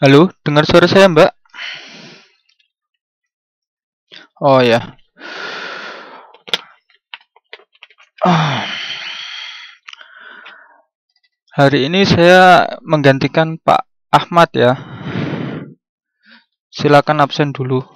Halo, dengar suara saya, Mbak? Oh ya. Ah, hari ini saya menggantikan Pak Ahmad ya. Silakan absen dulu.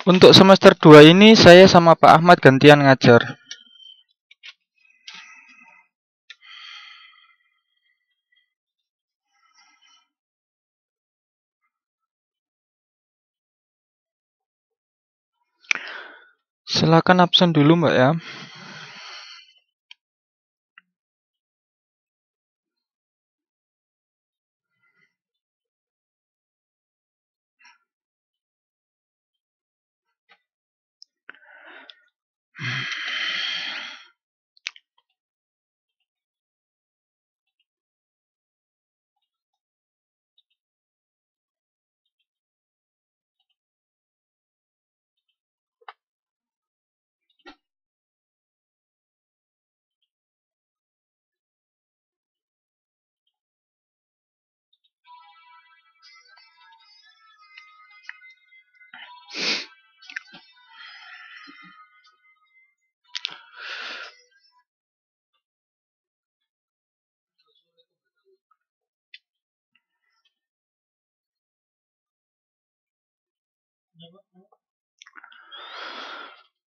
Untuk semester 2 ini saya sama Pak Ahmad gantian ngajar. Silakan absen dulu, Mbak ya.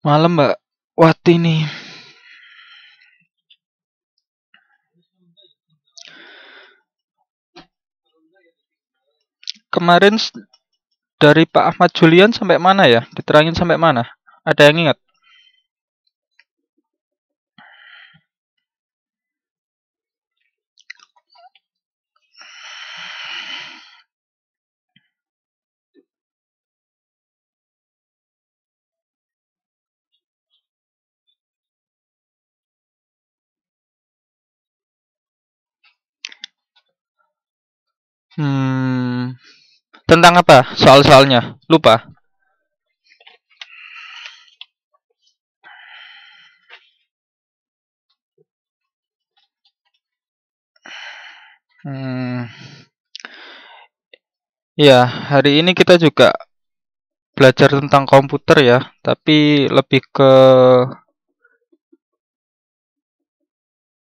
Malam, Mbak Wati nih. Kemarin dari Pak Ahmad Julian sampai mana ya? Diterangin sampai mana? Ada yang ingat? Tentang apa? Soal-soalnya? Lupa. Hmm, ya, hari ini kita juga belajar tentang komputer ya, tapi lebih ke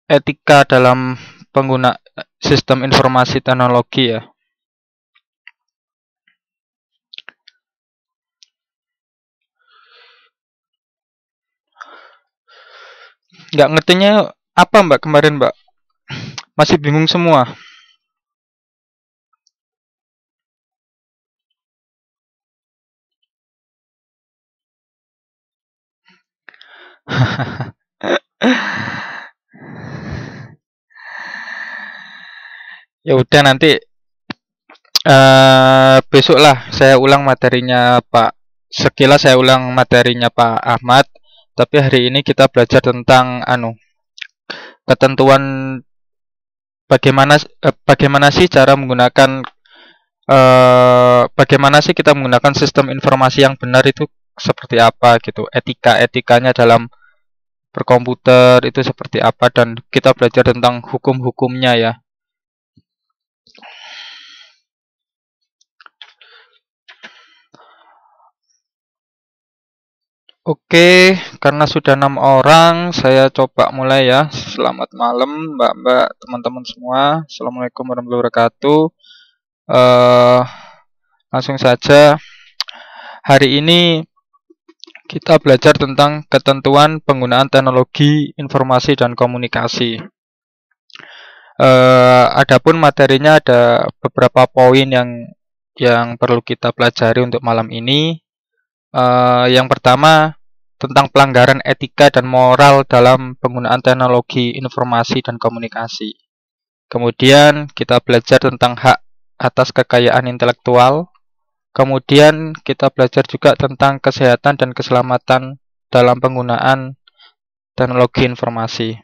etika dalam pengguna sistem informasi teknologi ya. Nggak ngertinya apa Mbak kemarin Mbak? Masih bingung semua. Ya udah nanti besok lah saya ulang materinya Pak. Sekilas saya ulang materinya Pak Ahmad. Tapi hari ini kita belajar tentang ketentuan bagaimana sih cara menggunakan bagaimana sih kita menggunakan sistem informasi yang benar itu seperti apa gitu. Etikanya dalam berkomputer itu seperti apa dan kita belajar tentang hukum-hukumnya ya. Oke, karena sudah 6 orang, saya coba mulai ya. Selamat malam, Mbak-mbak, teman-teman semua. Assalamualaikum warahmatullahi wabarakatuh. Eh, Langsung saja. Hari ini kita belajar tentang ketentuan penggunaan teknologi informasi dan komunikasi. Adapun materinya ada beberapa poin yang perlu kita pelajari untuk malam ini. Yang pertama tentang pelanggaran etika dan moral dalam penggunaan teknologi informasi dan komunikasi. Kemudian kita belajar tentang hak atas kekayaan intelektual. Kemudian kita belajar juga tentang kesehatan dan keselamatan dalam penggunaan teknologi informasi.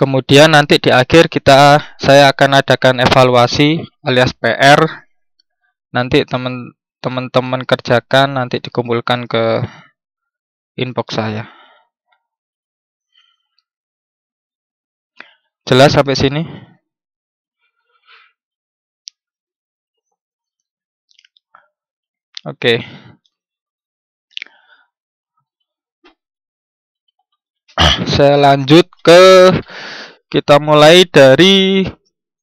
Kemudian nanti di akhir saya akan adakan evaluasi alias PR. Nanti teman-teman kerjakan, nanti dikumpulkan ke inbox saya. Jelas sampai sini? Oke. Saya lanjut kita mulai dari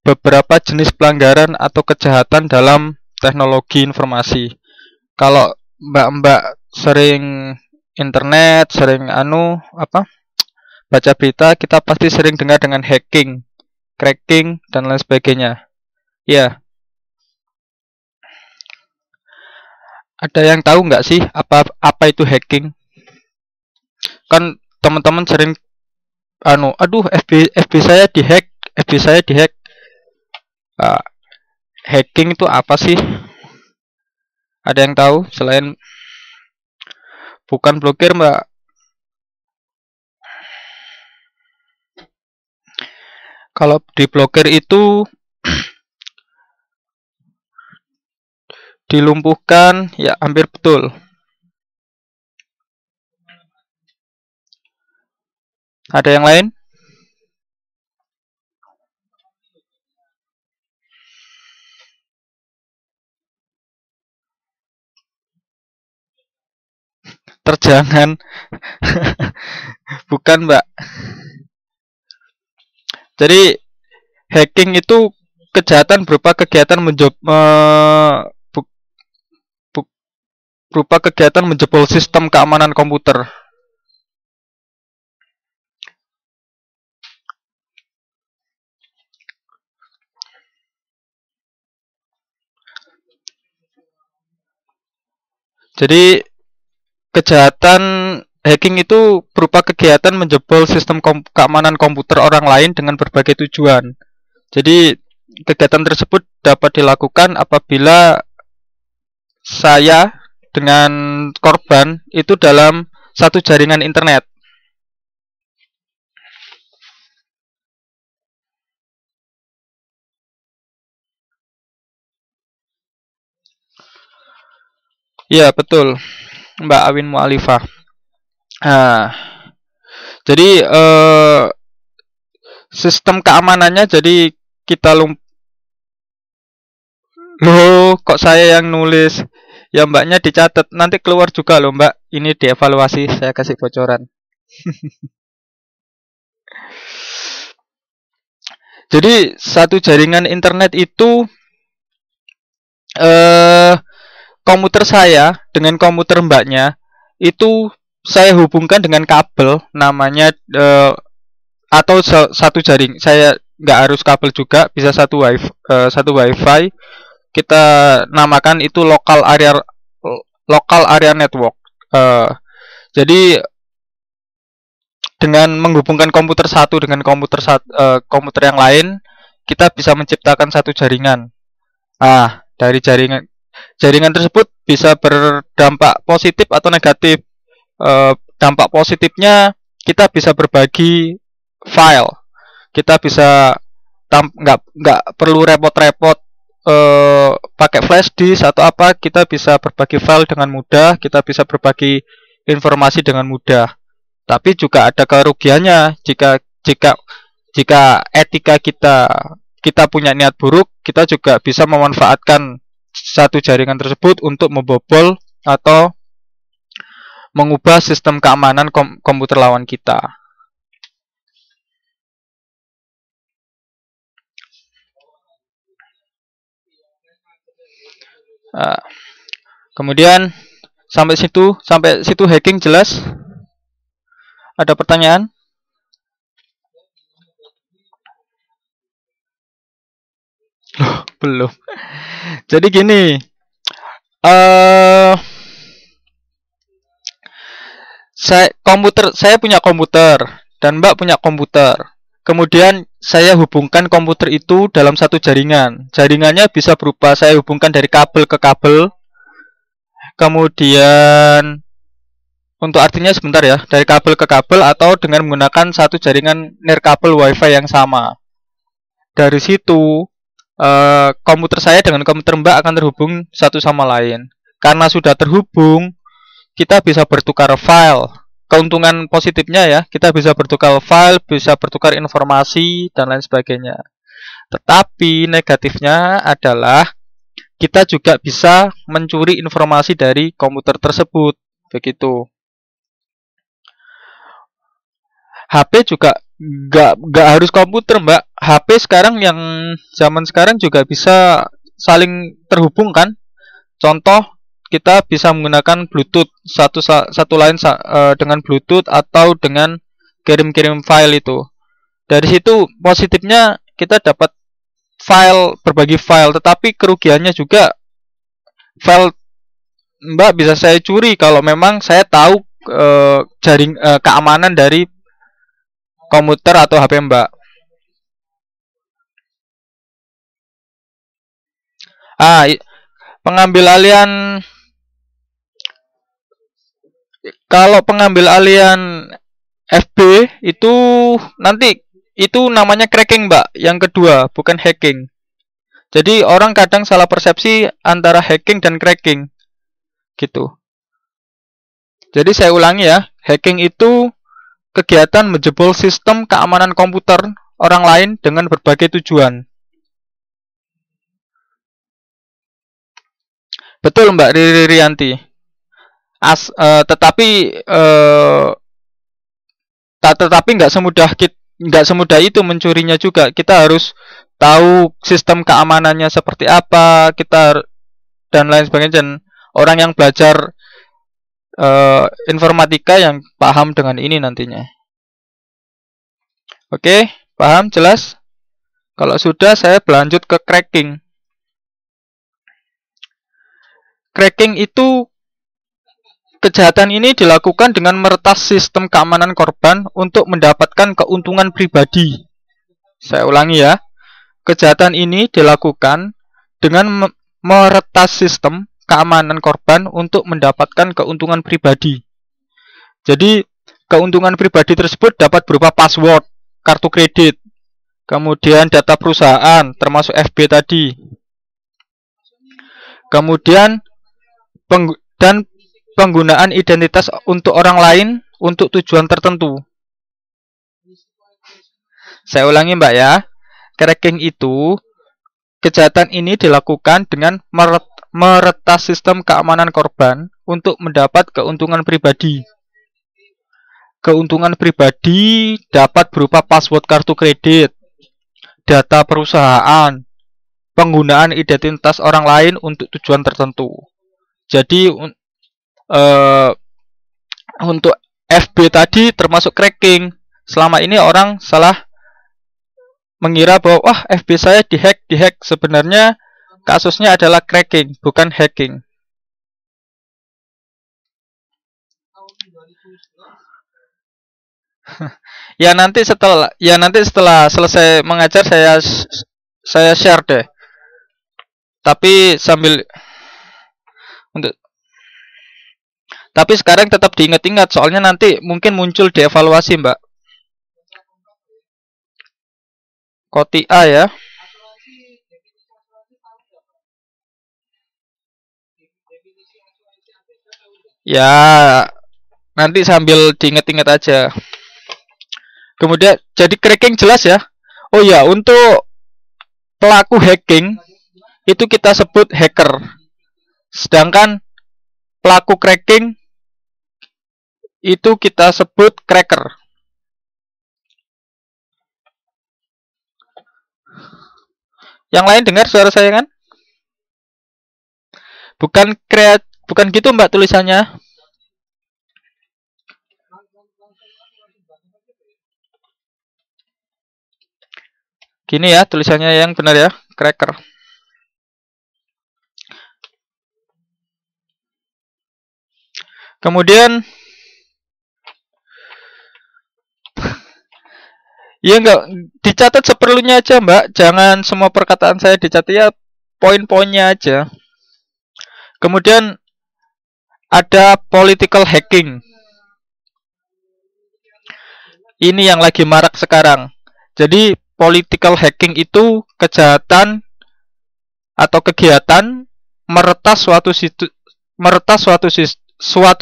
beberapa jenis pelanggaran atau kejahatan dalam teknologi informasi. Kalau mbak-mbak sering internet, sering baca berita, kita pasti sering dengar dengan hacking, cracking, dan lain sebagainya. Ya. Ada yang tahu nggak sih apa itu hacking? Kan teman-teman sering FB saya dihack, FB saya dihack. Hacking itu apa sih? Ada yang tahu selain bukan blokir, Mbak? Kalau diblokir itu dilumpuhkan, ya hampir betul. Ada yang lain? Terjangan. Bukan, Mbak. Jadi hacking itu kejahatan berupa kegiatan menjebol sistem keamanan komputer. Jadi kejahatan hacking itu berupa kegiatan menjebol sistem keamanan komputer orang lain dengan berbagai tujuan. Jadi kegiatan tersebut dapat dilakukan apabila saya dengan korban itu dalam satu jaringan internet. Ya, betul, Mbak Awin Mu'alifah. Nah, jadi sistem keamanannya, jadi kita loh, kok saya yang nulis? Ya, mbaknya dicatat, nanti keluar juga loh, Mbak. Ini dievaluasi, saya kasih bocoran. Jadi satu jaringan internet itu komputer saya dengan komputer mbaknya itu saya hubungkan dengan kabel namanya atau satu jaring. Saya nggak harus kabel juga, bisa satu wifi. Kita namakan itu local area network. Jadi dengan menghubungkan komputer satu dengan komputer yang lain, kita bisa menciptakan satu jaringan. Dari jaringan tersebut bisa berdampak positif atau negatif. Dampak positifnya kita bisa berbagi file. Kita bisa nggak perlu repot-repot pakai flash disk atau apa. Kita bisa berbagi file dengan mudah. Kita bisa berbagi informasi dengan mudah. Tapi juga ada kerugiannya jika etika kita punya niat buruk, kita juga bisa memanfaatkan satu jaringan tersebut untuk membobol atau mengubah sistem keamanan komputer lawan kita. Kemudian sampai situ hacking jelas? Ada pertanyaan? Loh, belum. Jadi gini, saya punya komputer dan Mbak punya komputer. Kemudian saya hubungkan komputer itu dalam satu jaringan. Jaringannya bisa berupa saya hubungkan dari kabel ke kabel. Kemudian Untuk artinya sebentar ya, dari kabel ke kabel atau dengan menggunakan satu jaringan nirkabel WiFi yang sama. Dari situ komputer saya dengan komputer Mbak akan terhubung satu sama lain. Karena sudah terhubung, kita bisa bertukar file. Keuntungan positifnya ya, kita bisa bertukar file, bisa bertukar informasi, dan lain sebagainya. Tetapi negatifnya adalah kita juga bisa mencuri informasi dari komputer tersebut. Begitu. HP juga nggak harus komputer, Mbak. HP sekarang yang zaman sekarang juga bisa saling terhubung kan. Contoh, kita bisa menggunakan Bluetooth satu lain dengan Bluetooth atau dengan kirim-kirim file itu. Dari situ positifnya kita dapat file, berbagi file, tetapi kerugiannya juga file Mbak bisa saya curi kalau memang saya tahu keamanan dari komputer atau HP Mbak. Pengambil alihan, kalau pengambil alihan FB itu nanti itu namanya cracking, Mbak. Yang kedua, bukan hacking. Jadi orang kadang salah persepsi antara hacking dan cracking. Gitu. Jadi saya ulangi ya, hacking itu kegiatan menjebol sistem keamanan komputer orang lain dengan berbagai tujuan. Betul Mbak Riri Rianti. Tetapi nggak semudah itu mencurinya juga. Kita harus tahu sistem keamanannya seperti apa, dan lain sebagainya. Dan orang yang belajar informatika yang paham dengan ini nantinya. Oke, paham, jelas? Kalau sudah, saya berlanjut ke cracking. Cracking itu kejahatan ini dilakukan dengan meretas sistem keamanan korban untuk mendapatkan keuntungan pribadi. Saya ulangi ya. Kejahatan ini dilakukan dengan meretas sistem keamanan korban untuk mendapatkan keuntungan pribadi. Jadi, keuntungan pribadi tersebut dapat berupa password, kartu kredit, kemudian data perusahaan, termasuk FB tadi. Kemudian penggunaan identitas untuk orang lain untuk tujuan tertentu. Saya ulangi Mbak ya. Cracking itu, kejahatan ini dilakukan dengan meretas sistem keamanan korban untuk mendapat keuntungan pribadi. Keuntungan pribadi dapat berupa password kartu kredit, data perusahaan, penggunaan identitas orang lain untuk tujuan tertentu. Jadi untuk FB tadi termasuk cracking. Selama ini orang salah mengira bahwa wah FB saya dihack. Sebenarnya kasusnya adalah cracking, bukan hacking. Ya nanti setelah selesai mengajar saya share deh. Tapi tapi sekarang tetap diingat-ingat, soalnya nanti mungkin muncul di evaluasi, Mbak. Kotia ya. Ya, nanti sambil diingat-ingat aja. Kemudian, jadi cracking jelas ya. Oh ya, untuk pelaku hacking itu kita sebut hacker. Sedangkan pelaku cracking itu kita sebut cracker. Yang lain dengar suara saya kan? Bukan gitu Mbak tulisannya. Gini ya tulisannya yang benar ya, cracker. Kemudian ya enggak, dicatat seperlunya aja Mbak. Jangan semua perkataan saya dicatat, ya poin-poinnya aja. Kemudian ada political hacking. Ini yang lagi marak sekarang. Jadi political hacking itu kejahatan atau kegiatan meretas suatu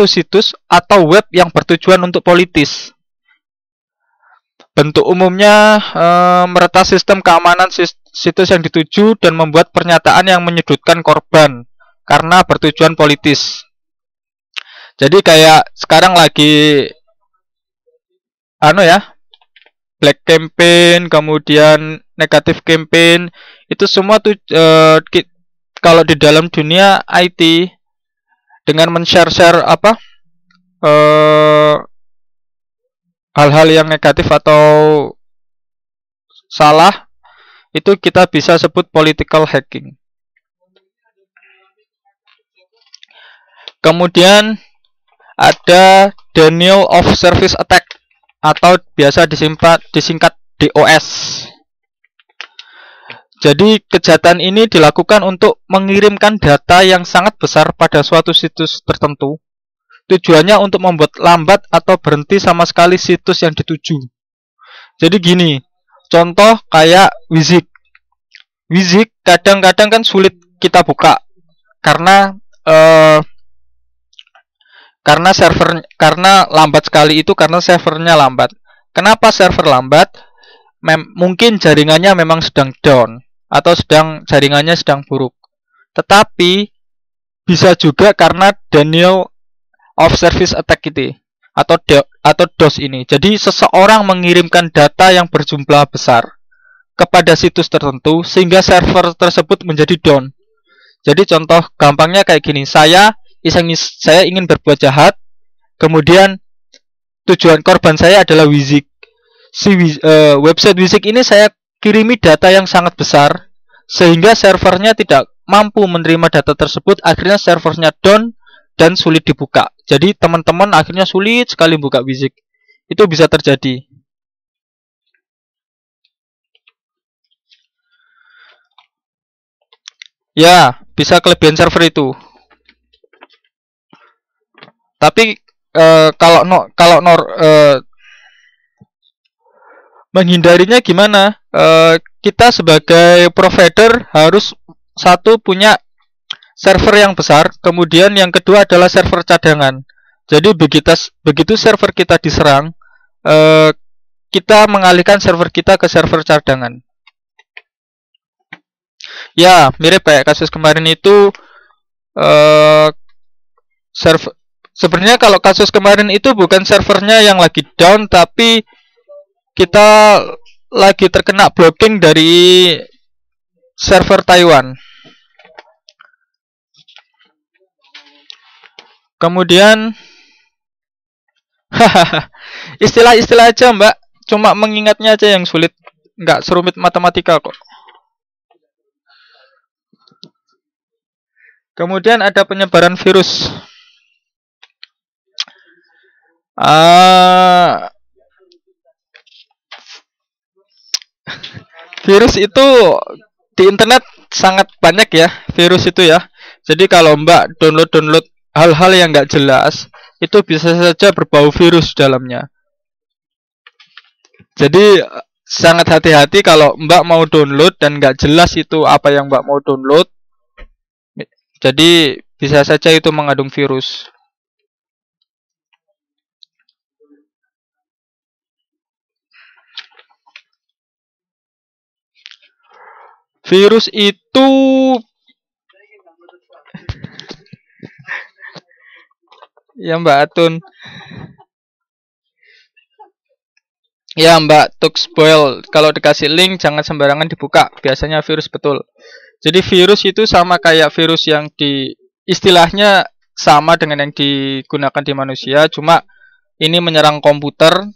situs atau web yang bertujuan untuk politis. Bentuk umumnya meretas sistem keamanan situs yang dituju dan membuat pernyataan yang menyudutkan korban karena bertujuan politis. Jadi kayak sekarang lagi black campaign, kemudian negatif campaign, itu semua tuh kalau di dalam dunia IT dengan men-share hal-hal yang negatif atau salah, itu kita bisa sebut political hacking. Kemudian ada denial of service attack atau biasa disingkat DOS. Jadi kejahatan ini dilakukan untuk mengirimkan data yang sangat besar pada suatu situs tertentu. Tujuannya untuk membuat lambat atau berhenti sama sekali situs yang dituju. Jadi gini, contoh kayak Wizik. Wizik kadang-kadang kan sulit kita buka karena lambat sekali itu karena servernya lambat. Kenapa server lambat? Mungkin jaringannya memang sedang down atau jaringannya sedang buruk. Tetapi bisa juga karena denial of service attack itu atau DOS ini. Jadi seseorang mengirimkan data yang berjumlah besar kepada situs tertentu sehingga server tersebut menjadi down. Jadi contoh gampangnya kayak gini, saya ingin berbuat jahat, kemudian tujuan korban saya adalah Wizik. Website Wizik ini saya kirimi data yang sangat besar sehingga servernya tidak mampu menerima data tersebut, akhirnya servernya down dan sulit dibuka. Jadi teman-teman akhirnya sulit sekali buka Wizik. Itu bisa terjadi. Ya, bisa kelebihan server itu. Tapi menghindarinya gimana? Kita sebagai provider harus punya server yang besar, kemudian yang kedua adalah server cadangan. Jadi begitu server kita diserang, kita mengalihkan server kita ke server cadangan. Ya, mirip kayak kasus kemarin itu. Sebenarnya kalau kasus kemarin itu bukan servernya yang lagi down, tapi kita lagi terkena blocking dari server Taiwan. Kemudian istilah-istilah aja Mbak, cuma mengingatnya aja yang sulit, nggak serumit matematika kok. Kemudian ada penyebaran virus. Virus itu di internet sangat banyak ya, virus itu ya. Jadi kalau Mbak download hal-hal yang nggak jelas, itu bisa saja berbau virus dalamnya. Jadi sangat hati-hati kalau Mbak mau download dan nggak jelas itu apa yang Mbak mau download. Jadi bisa saja itu mengandung virus. Virus itu ya Mbak Atun. Ya Mbak Tuxboil, kalau dikasih link jangan sembarangan dibuka. Biasanya virus betul. Jadi virus itu sama kayak virus yang istilahnya sama dengan yang digunakan di manusia, cuma ini menyerang komputer.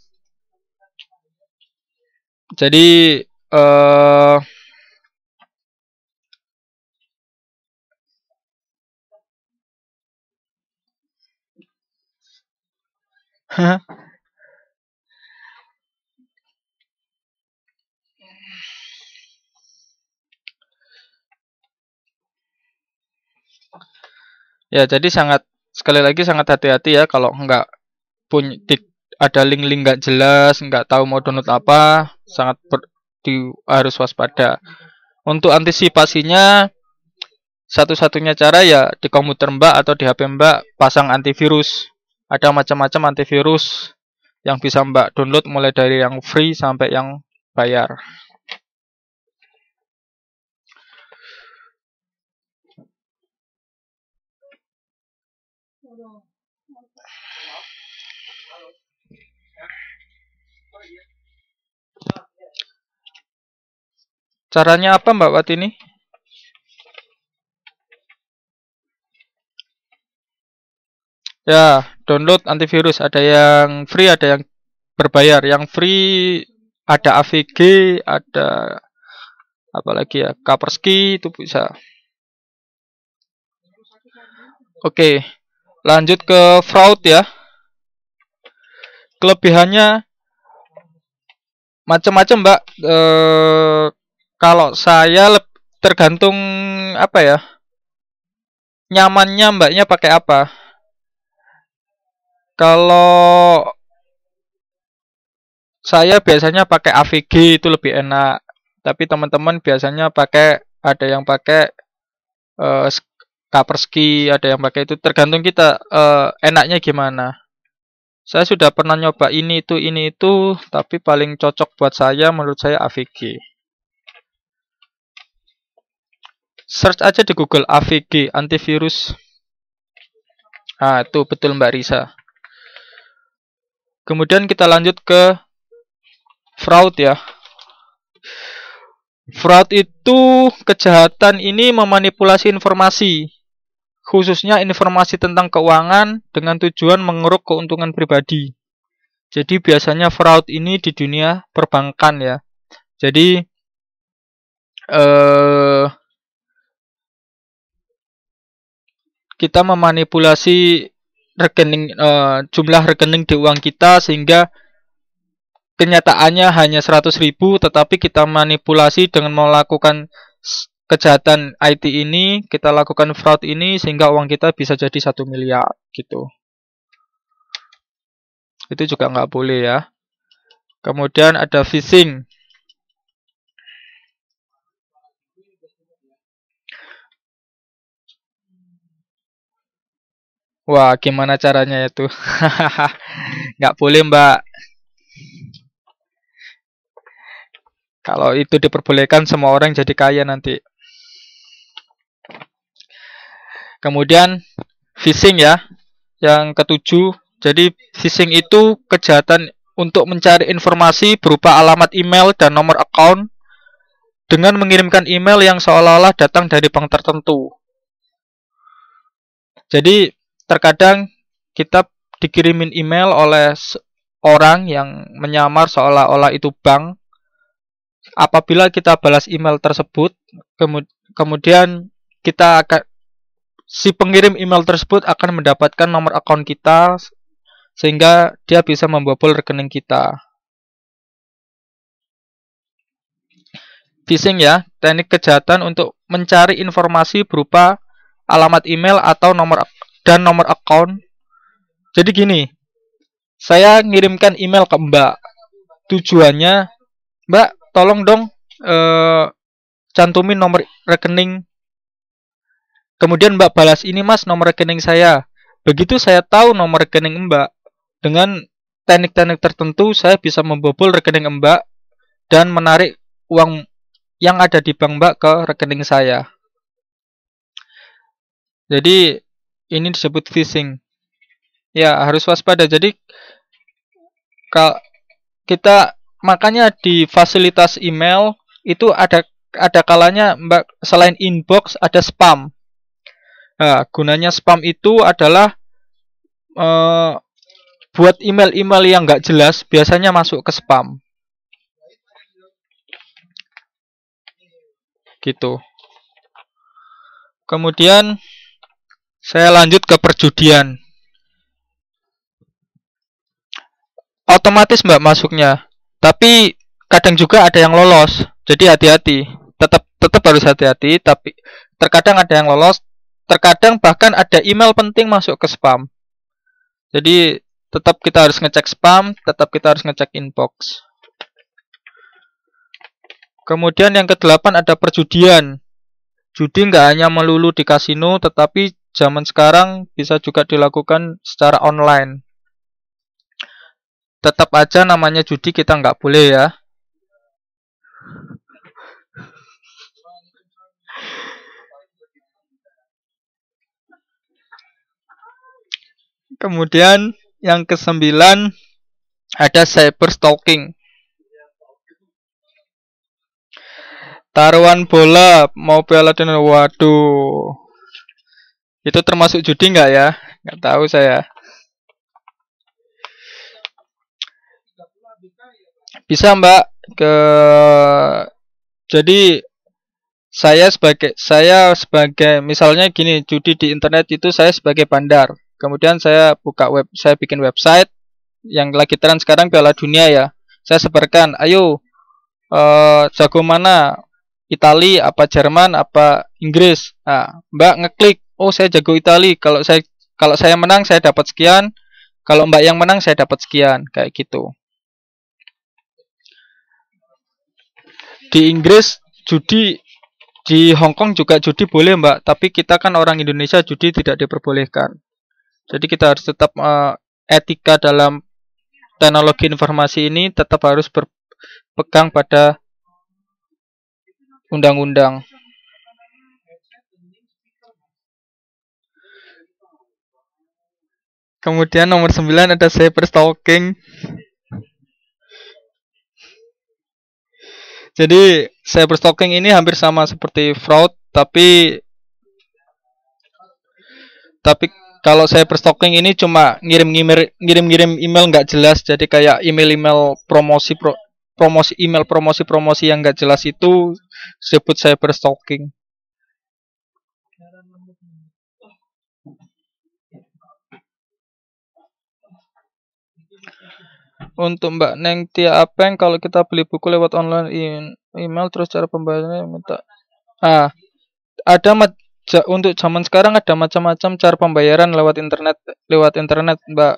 Jadi ya, jadi sekali lagi sangat hati-hati ya kalau nggak ada link-link nggak jelas, nggak tahu mau download apa, harus waspada. Untuk antisipasinya, satu-satunya cara ya di komputer Mbak atau di HP Mbak pasang antivirus. Ada macam-macam antivirus yang bisa Mbak download mulai dari yang free sampai yang bayar. Caranya apa Mbak Watini? Ya, download antivirus. Ada yang free, ada yang berbayar. Yang free ada AVG, ada apalagi ya, Kaspersky, itu bisa. Oke, lanjut ke fraud ya. Kelebihannya macam-macam Mbak. Kalau saya tergantung apa ya, nyamannya Mbaknya pakai apa. Kalau saya biasanya pakai AVG itu lebih enak. Tapi teman-teman biasanya ada yang pakai Kaspersky, ada yang pakai itu. Tergantung kita enaknya gimana. Saya sudah pernah nyoba ini itu, tapi paling cocok buat saya menurut saya AVG. Search aja di Google AVG, antivirus. Nah, itu betul Mbak Risa. Kemudian kita lanjut ke fraud ya. Fraud itu kejahatan ini memanipulasi informasi, khususnya informasi tentang keuangan dengan tujuan mengeruk keuntungan pribadi. Jadi biasanya fraud ini di dunia perbankan ya. Jadi kita memanipulasi rekening jumlah rekening di uang kita sehingga kenyataannya hanya 100.000, tetapi kita manipulasi dengan melakukan kejahatan IT ini, kita lakukan fraud ini sehingga uang kita bisa jadi 1 miliar gitu. Itu juga nggak boleh ya. Kemudian ada phishing. Wah, gimana caranya itu? Nggak boleh, Mbak. Kalau itu diperbolehkan, semua orang jadi kaya nanti. Kemudian phishing ya, yang ketujuh. Jadi phishing itu kejahatan untuk mencari informasi berupa alamat email dan nomor account dengan mengirimkan email yang seolah-olah datang dari bank tertentu. Jadi terkadang kita dikirimin email oleh orang yang menyamar seolah-olah itu bank. Apabila kita balas email tersebut, kemudian si pengirim email tersebut akan mendapatkan nomor akun kita sehingga dia bisa membobol rekening kita. Phishing ya, teknik kejahatan untuk mencari informasi berupa alamat email atau nomor akun. Jadi gini, saya ngirimkan email ke Mbak. Tujuannya, Mbak, tolong dong cantumin nomor rekening. Kemudian Mbak balas, ini Mas nomor rekening saya. Begitu saya tahu nomor rekening Mbak, dengan teknik-teknik tertentu saya bisa membobol rekening Mbak dan menarik uang yang ada di bank Mbak ke rekening saya. Jadi ini disebut phishing. Ya, harus waspada. Jadi kita makanya di fasilitas email itu ada kalanya Mbak, selain inbox ada spam. Nah, gunanya spam itu adalah buat email-email yang nggak jelas biasanya masuk ke spam. Gitu. Kemudian saya lanjut ke perjudian. Otomatis Mbak masuknya, tapi kadang juga ada yang lolos. Jadi hati-hati. Tetap harus hati-hati. Tapi terkadang ada yang lolos, terkadang bahkan ada email penting masuk ke spam. Jadi tetap kita harus ngecek spam, tetap kita harus ngecek inbox. Kemudian yang kedelapan ada perjudian. Judi nggak hanya melulu di kasino, tetapi zaman sekarang bisa juga dilakukan secara online. Tetap aja namanya judi, kita nggak boleh ya. Kemudian yang kesembilan ada cyber stalking. Taruhan bola mau Piala Dunia, waduh. Itu termasuk judi nggak ya? Nggak tahu saya. Bisa Mbak. Jadi saya sebagai misalnya gini, judi di internet itu saya sebagai bandar. Kemudian saya bikin website yang lagi tren sekarang Piala Dunia ya. Saya sebarkan, ayo jago mana? Itali, apa Jerman, apa Inggris. Nah, Mbak ngeklik, oh saya jago Itali. Kalau saya menang saya dapat sekian. Kalau Mbak yang menang saya dapat sekian, kayak gitu. Di Inggris judi, di Hong Kong juga judi boleh Mbak, tapi kita kan orang Indonesia, judi tidak diperbolehkan. Jadi kita harus tetap etika dalam teknologi informasi ini tetap harus berpegang pada undang-undang. Kemudian nomor 9 ada cyber stalking. Jadi cyber stalking ini hampir sama seperti fraud, tapi kalau cyber stalking ini cuma ngirim email nggak jelas. Jadi kayak email promosi yang nggak jelas itu disebut cyber stalking. Untuk Mbak Neng Tia Apeng, kalau kita beli buku lewat online email terus cara pembayarannya minta. Untuk zaman sekarang ada macam-macam cara pembayaran lewat internet Mbak.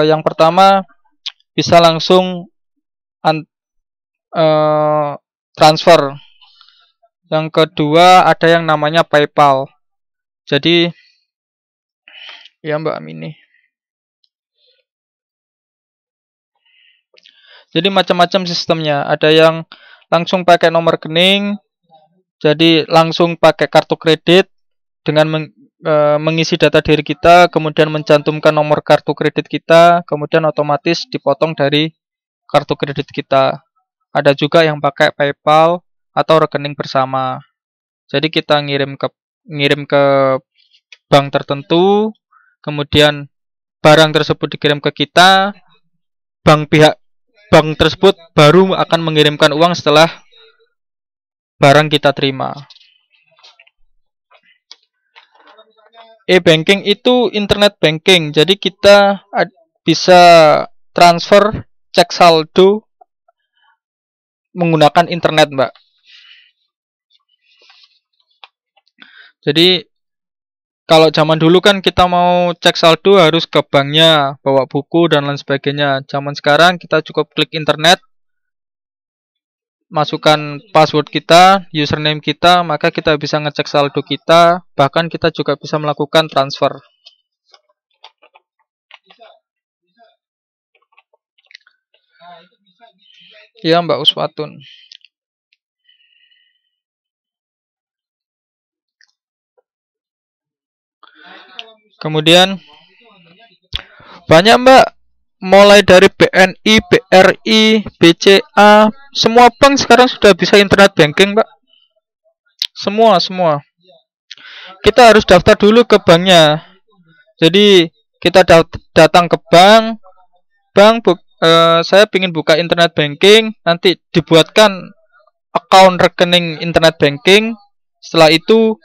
Yang pertama bisa langsung transfer. Yang kedua ada yang namanya PayPal. Jadi ya Mbak Mini. Jadi macam-macam sistemnya. Ada yang langsung pakai nomor rekening, jadi langsung pakai kartu kredit dengan mengisi data diri kita, kemudian mencantumkan nomor kartu kredit kita, kemudian otomatis dipotong dari kartu kredit kita. Ada juga yang pakai PayPal atau rekening bersama. Jadi kita ngirim ke bank tertentu, kemudian barang tersebut dikirim ke kita, bank tersebut baru akan mengirimkan uang setelah barang kita terima. E-banking itu internet banking. Jadi kita bisa transfer, cek saldo menggunakan internet, Mbak. Jadi kalau zaman dulu kan kita mau cek saldo harus ke banknya, bawa buku dan lain sebagainya. Zaman sekarang kita cukup klik internet, masukkan password kita, username kita, maka kita bisa ngecek saldo kita, bahkan kita juga bisa melakukan transfer. Ya Mbak Uswatun. Kemudian banyak Mbak, mulai dari BNI, BRI, BCA, semua bank sekarang sudah bisa internet banking Mbak. Semua. Kita harus daftar dulu ke banknya. Jadi kita datang ke bank, saya ingin buka internet banking, nanti dibuatkan account rekening internet banking. Setelah itu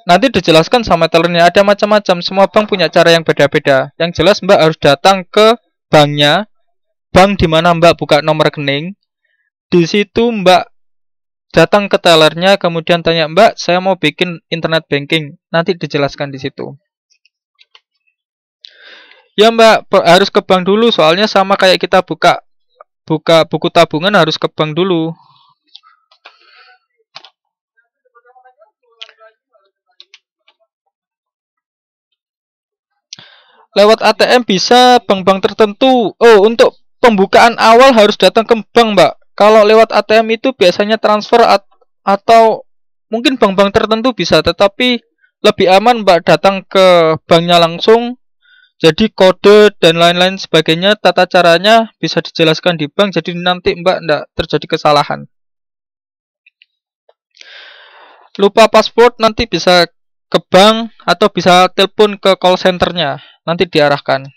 nanti dijelaskan sama tellernya, ada macam-macam, semua bank punya cara yang beda-beda. Yang jelas Mbak harus datang ke banknya, bank di mana Mbak buka nomor rekening. Di situ Mbak datang ke tellernya, kemudian tanya, Mbak, saya mau bikin internet banking. Nanti dijelaskan di situ. Ya Mbak, harus ke bank dulu, soalnya sama kayak kita buka buka buku tabungan harus ke bank dulu. Lewat ATM bisa bank-bank tertentu. Oh, untuk pembukaan awal harus datang ke bank, Mbak. Kalau lewat ATM itu biasanya transfer atau mungkin bank-bank tertentu bisa, tetapi lebih aman Mbak datang ke banknya langsung. Jadi kode dan lain-lain sebagainya, tata caranya bisa dijelaskan di bank. Jadi nanti Mbak tidak terjadi kesalahan. Lupa password nanti bisa ke bank atau bisa telepon ke call centernya. Nanti diarahkan.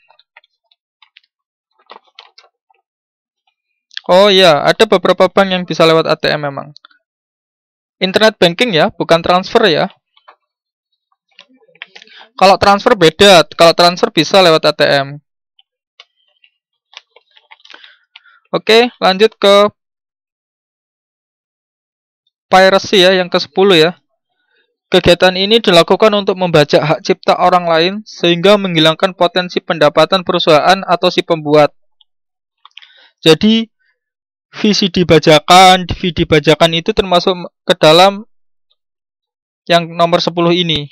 Oh iya, ada beberapa bank yang bisa lewat ATM memang. Internet banking ya, bukan transfer ya. Kalau transfer beda, kalau transfer bisa lewat ATM. Oke, lanjut ke piracy ya, yang ke-10 ya. Kegiatan ini dilakukan untuk membajak hak cipta orang lain sehingga menghilangkan potensi pendapatan perusahaan atau si pembuat. Jadi VCD bajakan, DVD bajakan itu termasuk ke dalam yang nomor 10 ini.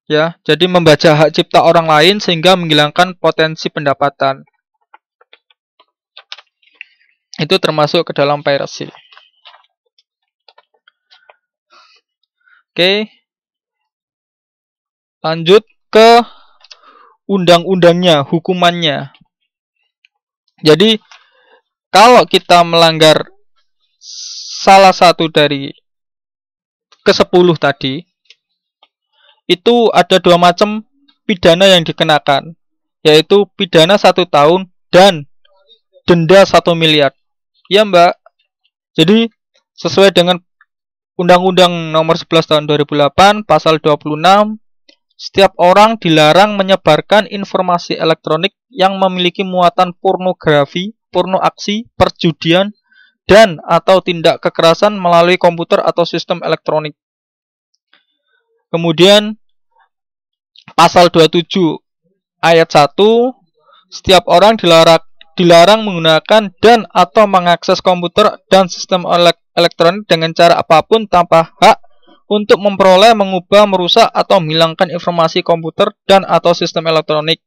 Ya, jadi membaca hak cipta orang lain sehingga menghilangkan potensi pendapatan. Itu termasuk ke dalam piracy. Oke. Lanjut ke undang-undangnya, hukumannya. Jadi kalau kita melanggar salah satu dari ke-10 tadi, itu ada 2 macam pidana yang dikenakan, yaitu pidana 1 tahun dan denda 1 miliar. Ya Mbak. Jadi sesuai dengan Undang-Undang Nomor 11 Tahun 2008 Pasal 26, setiap orang dilarang menyebarkan informasi elektronik yang memiliki muatan pornografi, porno aksi, perjudian, dan atau tindak kekerasan melalui komputer atau sistem elektronik. Kemudian Pasal 27 ayat 1, setiap orang dilarang menggunakan dan atau mengakses komputer dan sistem elektronik dengan cara apapun tanpa hak untuk memperoleh, mengubah, merusak, atau menghilangkan informasi komputer dan atau sistem elektronik.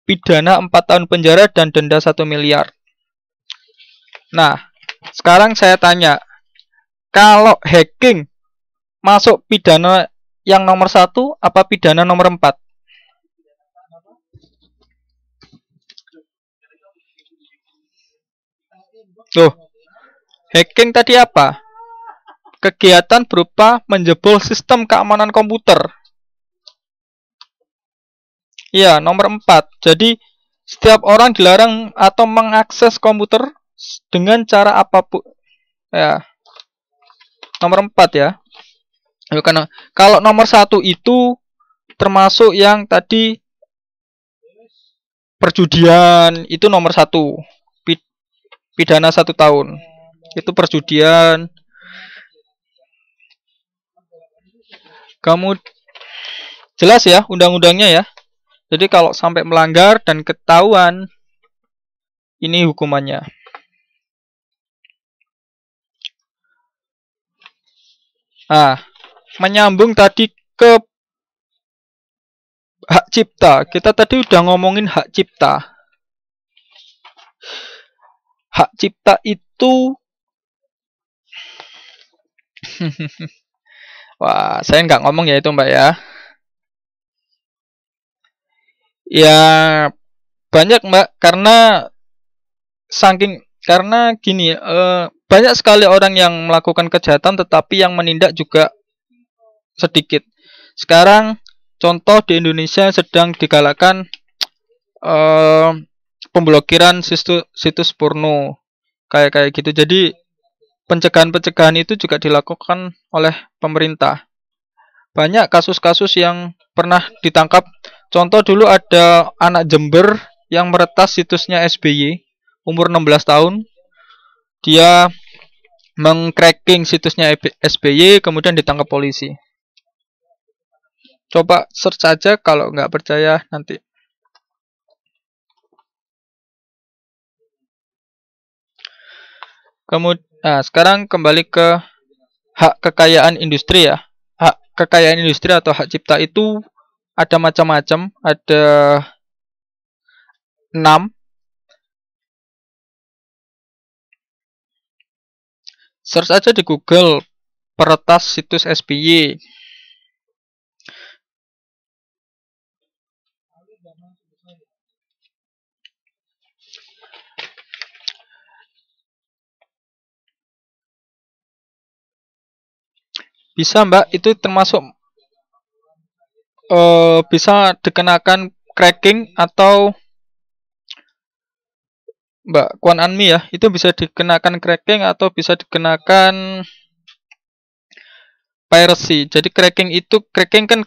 Pidana 4 tahun penjara dan denda 1 miliar. Nah, sekarang saya tanya, kalau hacking masuk pidana yang nomor 1 apa pidana nomor 4? Loh, hacking tadi apa? Kegiatan berupa menjebol sistem keamanan komputer. Ya, nomor 4. Jadi, setiap orang dilarang atau mengakses komputer dengan cara apapun. Ya, nomor 4 ya. Karena kalau nomor 1 itu termasuk yang tadi perjudian, itu nomor 1. Pidana 1 tahun. Itu perjudian. Kamu jelas ya undang-undangnya ya. Jadi kalau sampai melanggar dan ketahuan, ini hukumannya. Nah, menyambung tadi ke hak cipta. Kita tadi udah ngomongin hak cipta. Hak cipta itu wah, saya nggak ngomong ya itu Mbak ya. Ya banyak Mbak, karena gini, banyak sekali orang yang melakukan kejahatan tetapi yang menindak juga sedikit. Sekarang contoh di Indonesia sedang digalakkan pemblokiran situs porno kayak gitu. Jadi pencegahan itu juga dilakukan oleh pemerintah. Banyak kasus-kasus yang pernah ditangkap. Contoh dulu ada anak Jember yang meretas situsnya SBY, umur 16 tahun. Dia mengcracking situsnya SBY, kemudian ditangkap polisi. Coba search saja kalau nggak percaya nanti. Nah, sekarang kembali ke hak kekayaan industri ya. Hak kekayaan industri atau hak cipta itu ada macam-macam, ada 6. Search aja di Google peretas situs SBY. Bisa Mbak, itu termasuk bisa dikenakan cracking atau Mbak Kwan Anmi ya, itu bisa dikenakan cracking atau bisa dikenakan piracy. Jadi cracking kan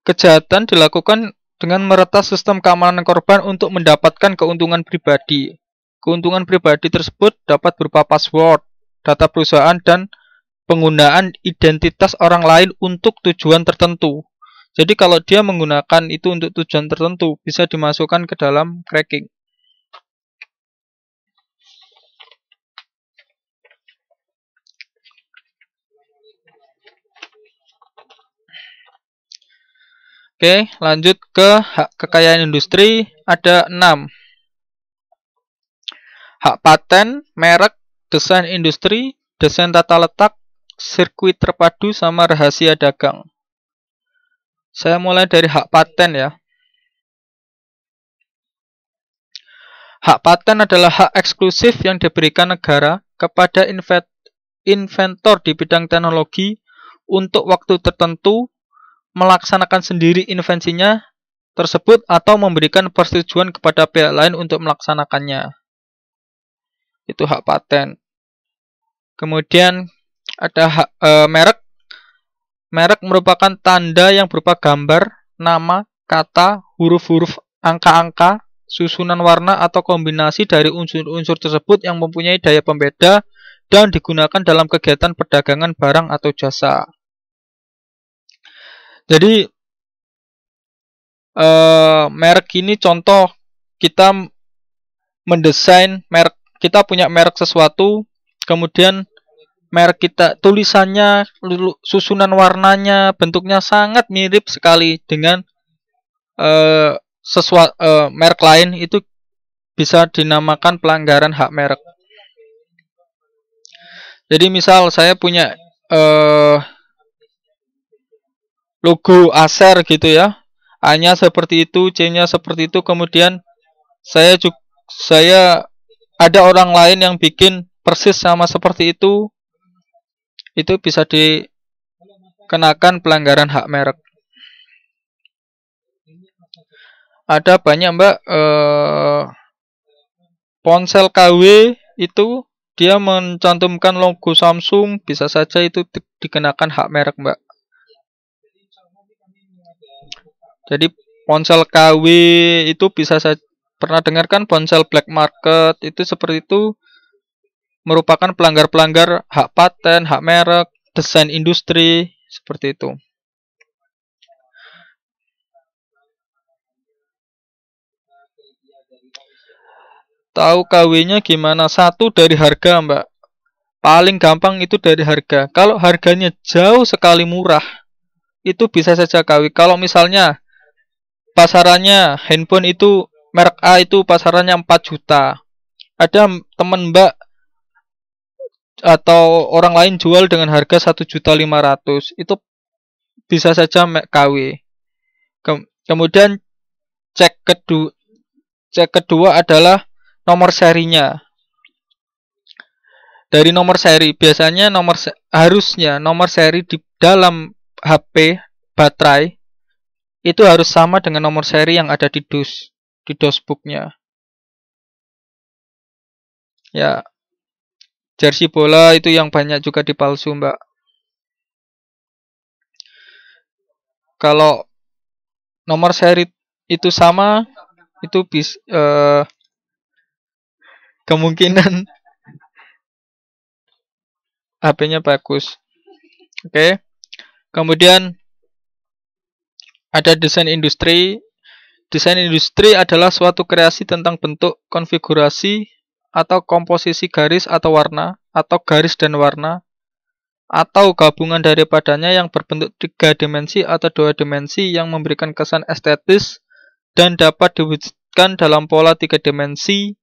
kejahatan dilakukan dengan meretas sistem keamanan korban untuk mendapatkan keuntungan pribadi. Keuntungan pribadi tersebut dapat berupa password, data perusahaan, dan penggunaan identitas orang lain untuk tujuan tertentu. Jadi kalau dia menggunakan itu untuk tujuan tertentu, bisa dimasukkan ke dalam cracking. Oke, lanjut ke hak kekayaan industri. Ada 6. Hak paten, merek, desain industri, desain tata letak, sirkuit terpadu, sama rahasia dagang. Saya mulai dari hak paten ya. Hak paten adalah hak eksklusif yang diberikan negara kepada inventor di bidang teknologi untuk waktu tertentu melaksanakan sendiri invensinya tersebut atau memberikan persetujuan kepada pihak lain untuk melaksanakannya. Itu hak paten. Kemudian ada hak merek. Merek merupakan tanda yang berupa gambar, nama, kata, huruf-huruf, angka-angka, susunan warna atau kombinasi dari unsur-unsur tersebut yang mempunyai daya pembeda dan digunakan dalam kegiatan perdagangan barang atau jasa. Jadi merek ini contoh kita mendesain merek, kita punya merek sesuatu, kemudian merek kita tulisannya, susunan warnanya, bentuknya sangat mirip sekali dengan merek lain, itu bisa dinamakan pelanggaran hak merek. Jadi misal saya punya logo Acer gitu ya, A-nya seperti itu, C-nya seperti itu, kemudian saya ada orang lain yang bikin persis sama seperti itu bisa dikenakan pelanggaran hak merek. Ada banyak Mbak, ponsel KW itu dia mencantumkan logo Samsung, bisa saja itu dikenakan hak merek Mbak. Jadi ponsel KW itu bisa saja, pernah dengarkan ponsel black market, itu seperti itu, merupakan pelanggar-pelanggar hak paten, hak merek, desain industri, seperti itu. Tahu KW-nya gimana? Satu dari harga Mbak. Paling gampang itu dari harga. Kalau harganya jauh sekali murah, itu bisa saja KW. Kalau misalnya pasarannya handphone itu merek A itu pasarannya 4 juta. Ada teman Mbak atau orang lain jual dengan harga 1.500.000, itu bisa saja KW. Kemudian cek kedua adalah nomor serinya. Dari nomor seri, biasanya harusnya nomor seri di dalam HP baterai itu harus sama dengan nomor seri yang ada di dosbooknya. Ya, jersey bola itu yang banyak juga dipalsu Mbak. Kalau nomor seri itu sama, itu kemungkinan HP-nya bagus. Oke. Kemudian ada desain industri. Desain industri adalah suatu kreasi tentang bentuk, konfigurasi, atau komposisi garis atau warna, atau garis dan warna, atau gabungan daripadanya yang berbentuk 3 dimensi atau 2 dimensi yang memberikan kesan estetis dan dapat diwujudkan dalam pola 3 dimensi,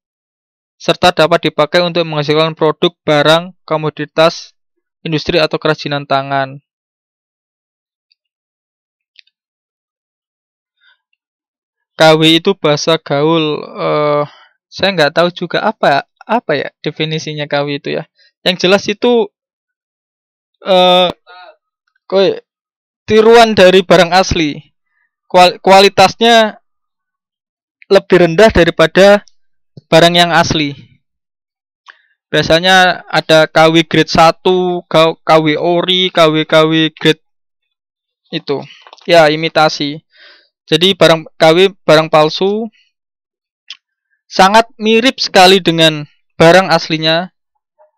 serta dapat dipakai untuk menghasilkan produk, barang, komoditas, industri atau kerajinan tangan. KW itu bahasa gaul. Saya nggak tahu juga apa ya definisinya KW itu ya. Yang jelas itu eh tiruan dari barang asli. Kualitasnya lebih rendah daripada barang yang asli. Biasanya ada KW grade 1, KW ori, KW grade itu. Ya, imitasi. Jadi KW barang palsu sangat mirip sekali dengan barang aslinya,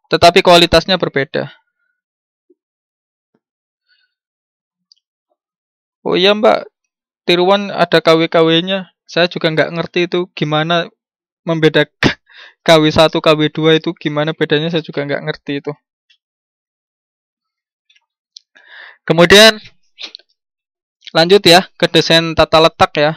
tetapi kualitasnya berbeda. Oh iya Mbak, tiruan ada KW-KW-nya. Saya juga nggak ngerti itu gimana membedakan KW1, KW2 itu gimana bedanya, saya juga nggak ngerti itu. Kemudian lanjut ya ke desain tata letak ya.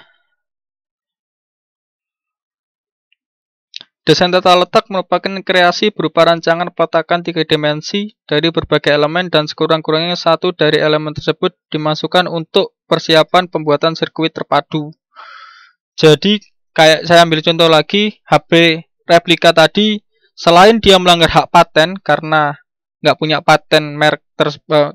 Desain tata letak merupakan kreasi berupa rancangan petakan 3 dimensi dari berbagai elemen dan sekurang-kurangnya satu dari elemen tersebut dimasukkan untuk persiapan pembuatan sirkuit terpadu. Jadi kayak saya ambil contoh lagi, HP replika tadi, selain dia melanggar hak paten karena nggak punya paten merek,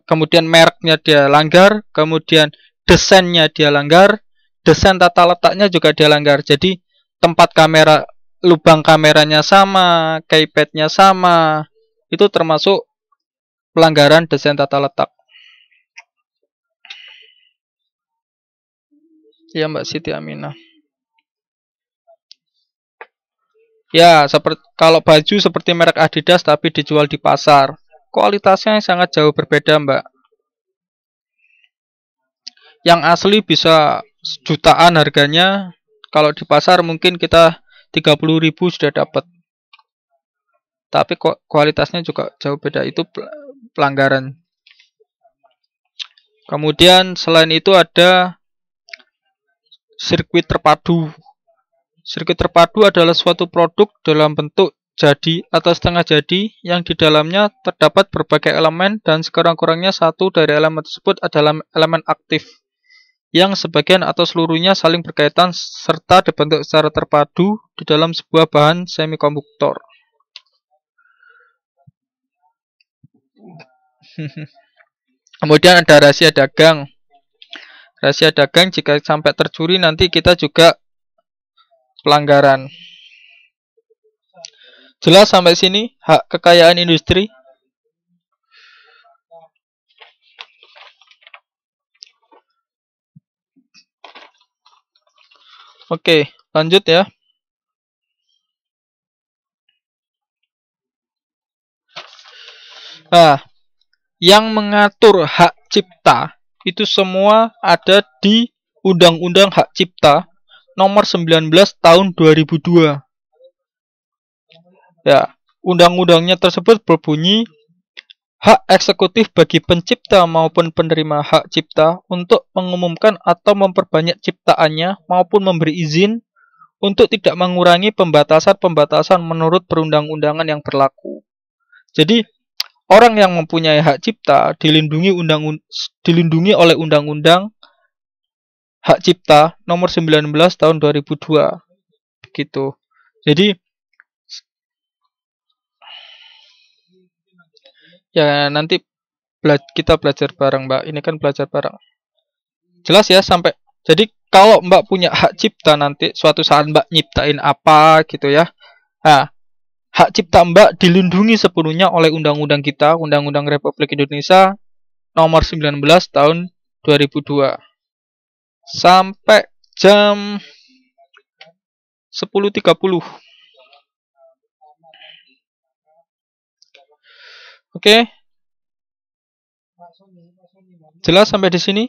kemudian mereknya dia langgar, kemudian desainnya dia langgar, desain tata letaknya juga dia langgar. Jadi tempat kamera, lubang kameranya sama, keypadnya sama, itu termasuk pelanggaran desain tata letak. Ya Mbak Siti Aminah. Ya, seperti kalau baju seperti merek Adidas tapi dijual di pasar, kualitasnya sangat jauh berbeda Mbak. Yang asli bisa jutaan harganya, kalau di pasar mungkin kita 30.000 sudah dapat. Tapi kualitasnya juga jauh beda, itu pelanggaran. Kemudian selain itu ada sirkuit terpadu. Sirkuit terpadu adalah suatu produk dalam bentuk jadi atau setengah jadi yang di dalamnya terdapat berbagai elemen dan sekurang-kurangnya satu dari elemen tersebut adalah elemen aktif yang sebagian atau seluruhnya saling berkaitan serta dibentuk secara terpadu di dalam sebuah bahan semikonduktor. Kemudian ada rahasia dagang. Rahasia dagang jika sampai tercuri nanti kita juga pelanggaran. Jelas sampai sini hak kekayaan industri? Oke, lanjut ya. Nah, yang mengatur hak cipta itu semua ada di Undang-Undang Hak Cipta nomor 19 tahun 2002. Ya, undang-undangnya tersebut berbunyi hak eksekutif bagi pencipta maupun penerima hak cipta untuk mengumumkan atau memperbanyak ciptaannya maupun memberi izin untuk tidak mengurangi pembatasan-pembatasan menurut perundang-undangan yang berlaku. Jadi, orang yang mempunyai hak cipta dilindungi oleh Undang-Undang Hak Cipta nomor 19 tahun 2002. Begitu. Jadi ya nanti kita belajar bareng Mbak. Ini kan belajar bareng. Jelas ya sampai. Jadi kalau Mbak punya hak cipta nanti suatu saat Mbak nyiptain apa gitu ya. Nah, hak cipta Mbak dilindungi sepenuhnya oleh undang-undang kita, Undang-Undang Republik Indonesia nomor 19 tahun 2002. Sampai jam 10.30. Oke. Jelas sampai di sini?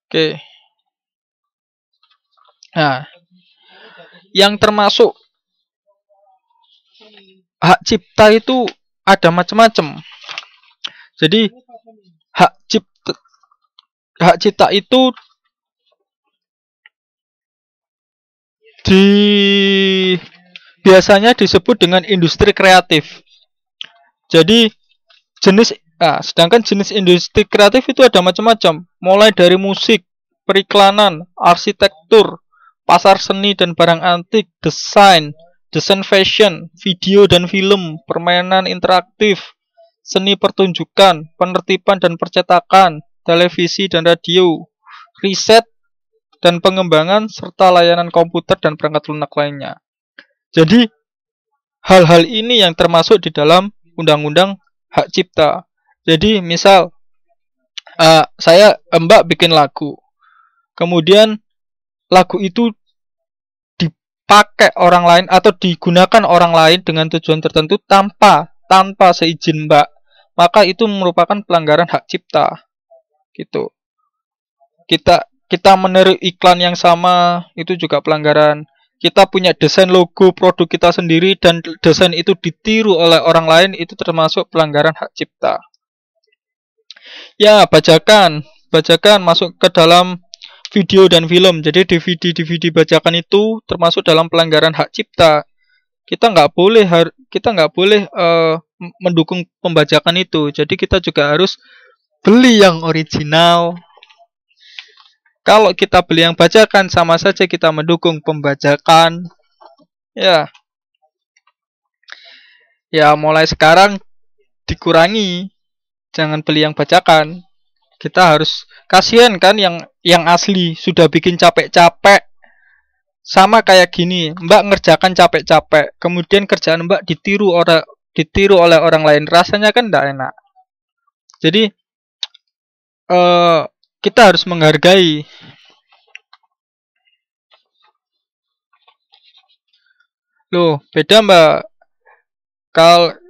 Oke. Nah, yang termasuk hak cipta itu ada macam-macam. Jadi hak cipta hak cipta itu di biasanya disebut dengan industri kreatif. Jadi sedangkan jenis industri kreatif itu ada macam-macam, mulai dari musik, periklanan, arsitektur, pasar seni dan barang antik, desain fashion, video dan film, permainan interaktif, seni pertunjukan, penertiban dan percetakan, televisi dan radio, riset dan pengembangan, serta layanan komputer dan perangkat lunak lainnya. Jadi, hal-hal ini yang termasuk di dalam undang-undang hak cipta. Jadi, misal Mbak bikin lagu, kemudian lagu itu dipakai orang lain atau digunakan orang lain dengan tujuan tertentu tanpa seizin Mbak, maka itu merupakan pelanggaran hak cipta. Gitu. Kita meniru iklan yang sama, itu juga pelanggaran. Kita punya desain logo produk kita sendiri dan desain itu ditiru oleh orang lain, itu termasuk pelanggaran hak cipta. Ya, bajakan masuk ke dalam video dan film. Jadi DVD bajakan itu termasuk dalam pelanggaran hak cipta. Kita nggak boleh mendukung pembajakan itu. Jadi kita juga harus beli yang original. Kalau kita beli yang bajakan, sama saja kita mendukung pembajakan. Ya, ya mulai sekarang dikurangi. Jangan beli yang bajakan. Kita harus kasihan kan yang asli sudah bikin capek-capek. Sama kayak gini, Mbak ngerjakan capek-capek, kemudian kerjaan Mbak ditiru oleh orang lain, rasanya kan tidak enak. Jadi kita harus menghargai. Loh, beda Mbak.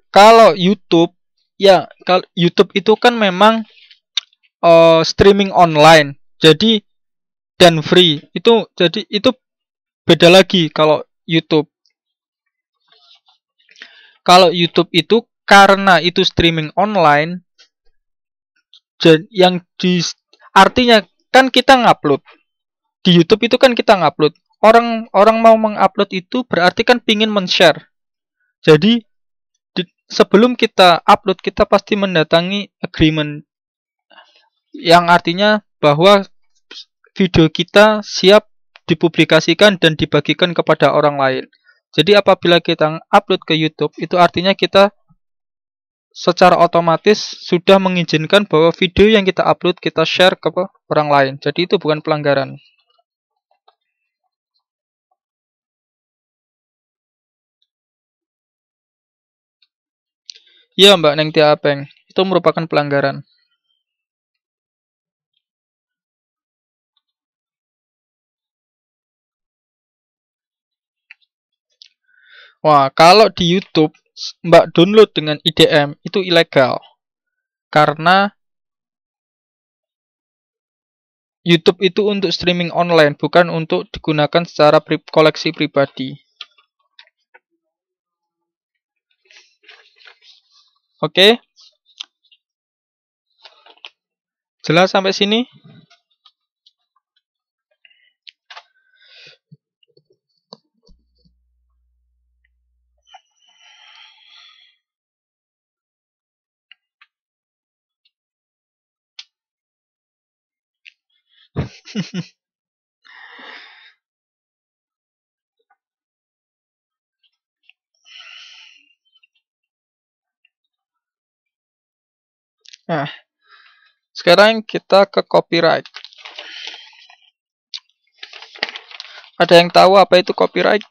Kalau YouTube, ya kalau YouTube itu kan memang streaming online. Jadi dan free. Itu beda lagi kalau YouTube. Kalau YouTube itu karena itu streaming online, yang di artinya kan kita ngupload di YouTube itu kan kita ngupload. Orang mau mengupload itu berarti kan pingin men-share. Jadi sebelum kita upload kita pasti mendatangi agreement yang artinya bahwa video kita siap dipublikasikan dan dibagikan kepada orang lain. Jadi apabila kita upload ke YouTube, itu artinya kita secara otomatis sudah mengizinkan bahwa video yang kita upload kita share ke orang lain. Jadi itu bukan pelanggaran. Iya Mbak Neng Tia Apeng, itu merupakan pelanggaran. Wah, kalau di YouTube Mbak download dengan IDM itu ilegal. Karena YouTube itu untuk streaming online, bukan untuk digunakan secara koleksi pribadi. Oke? Jelas sampai sini? Nah, sekarang kita ke copyright. Ada yang tahu apa itu copyright?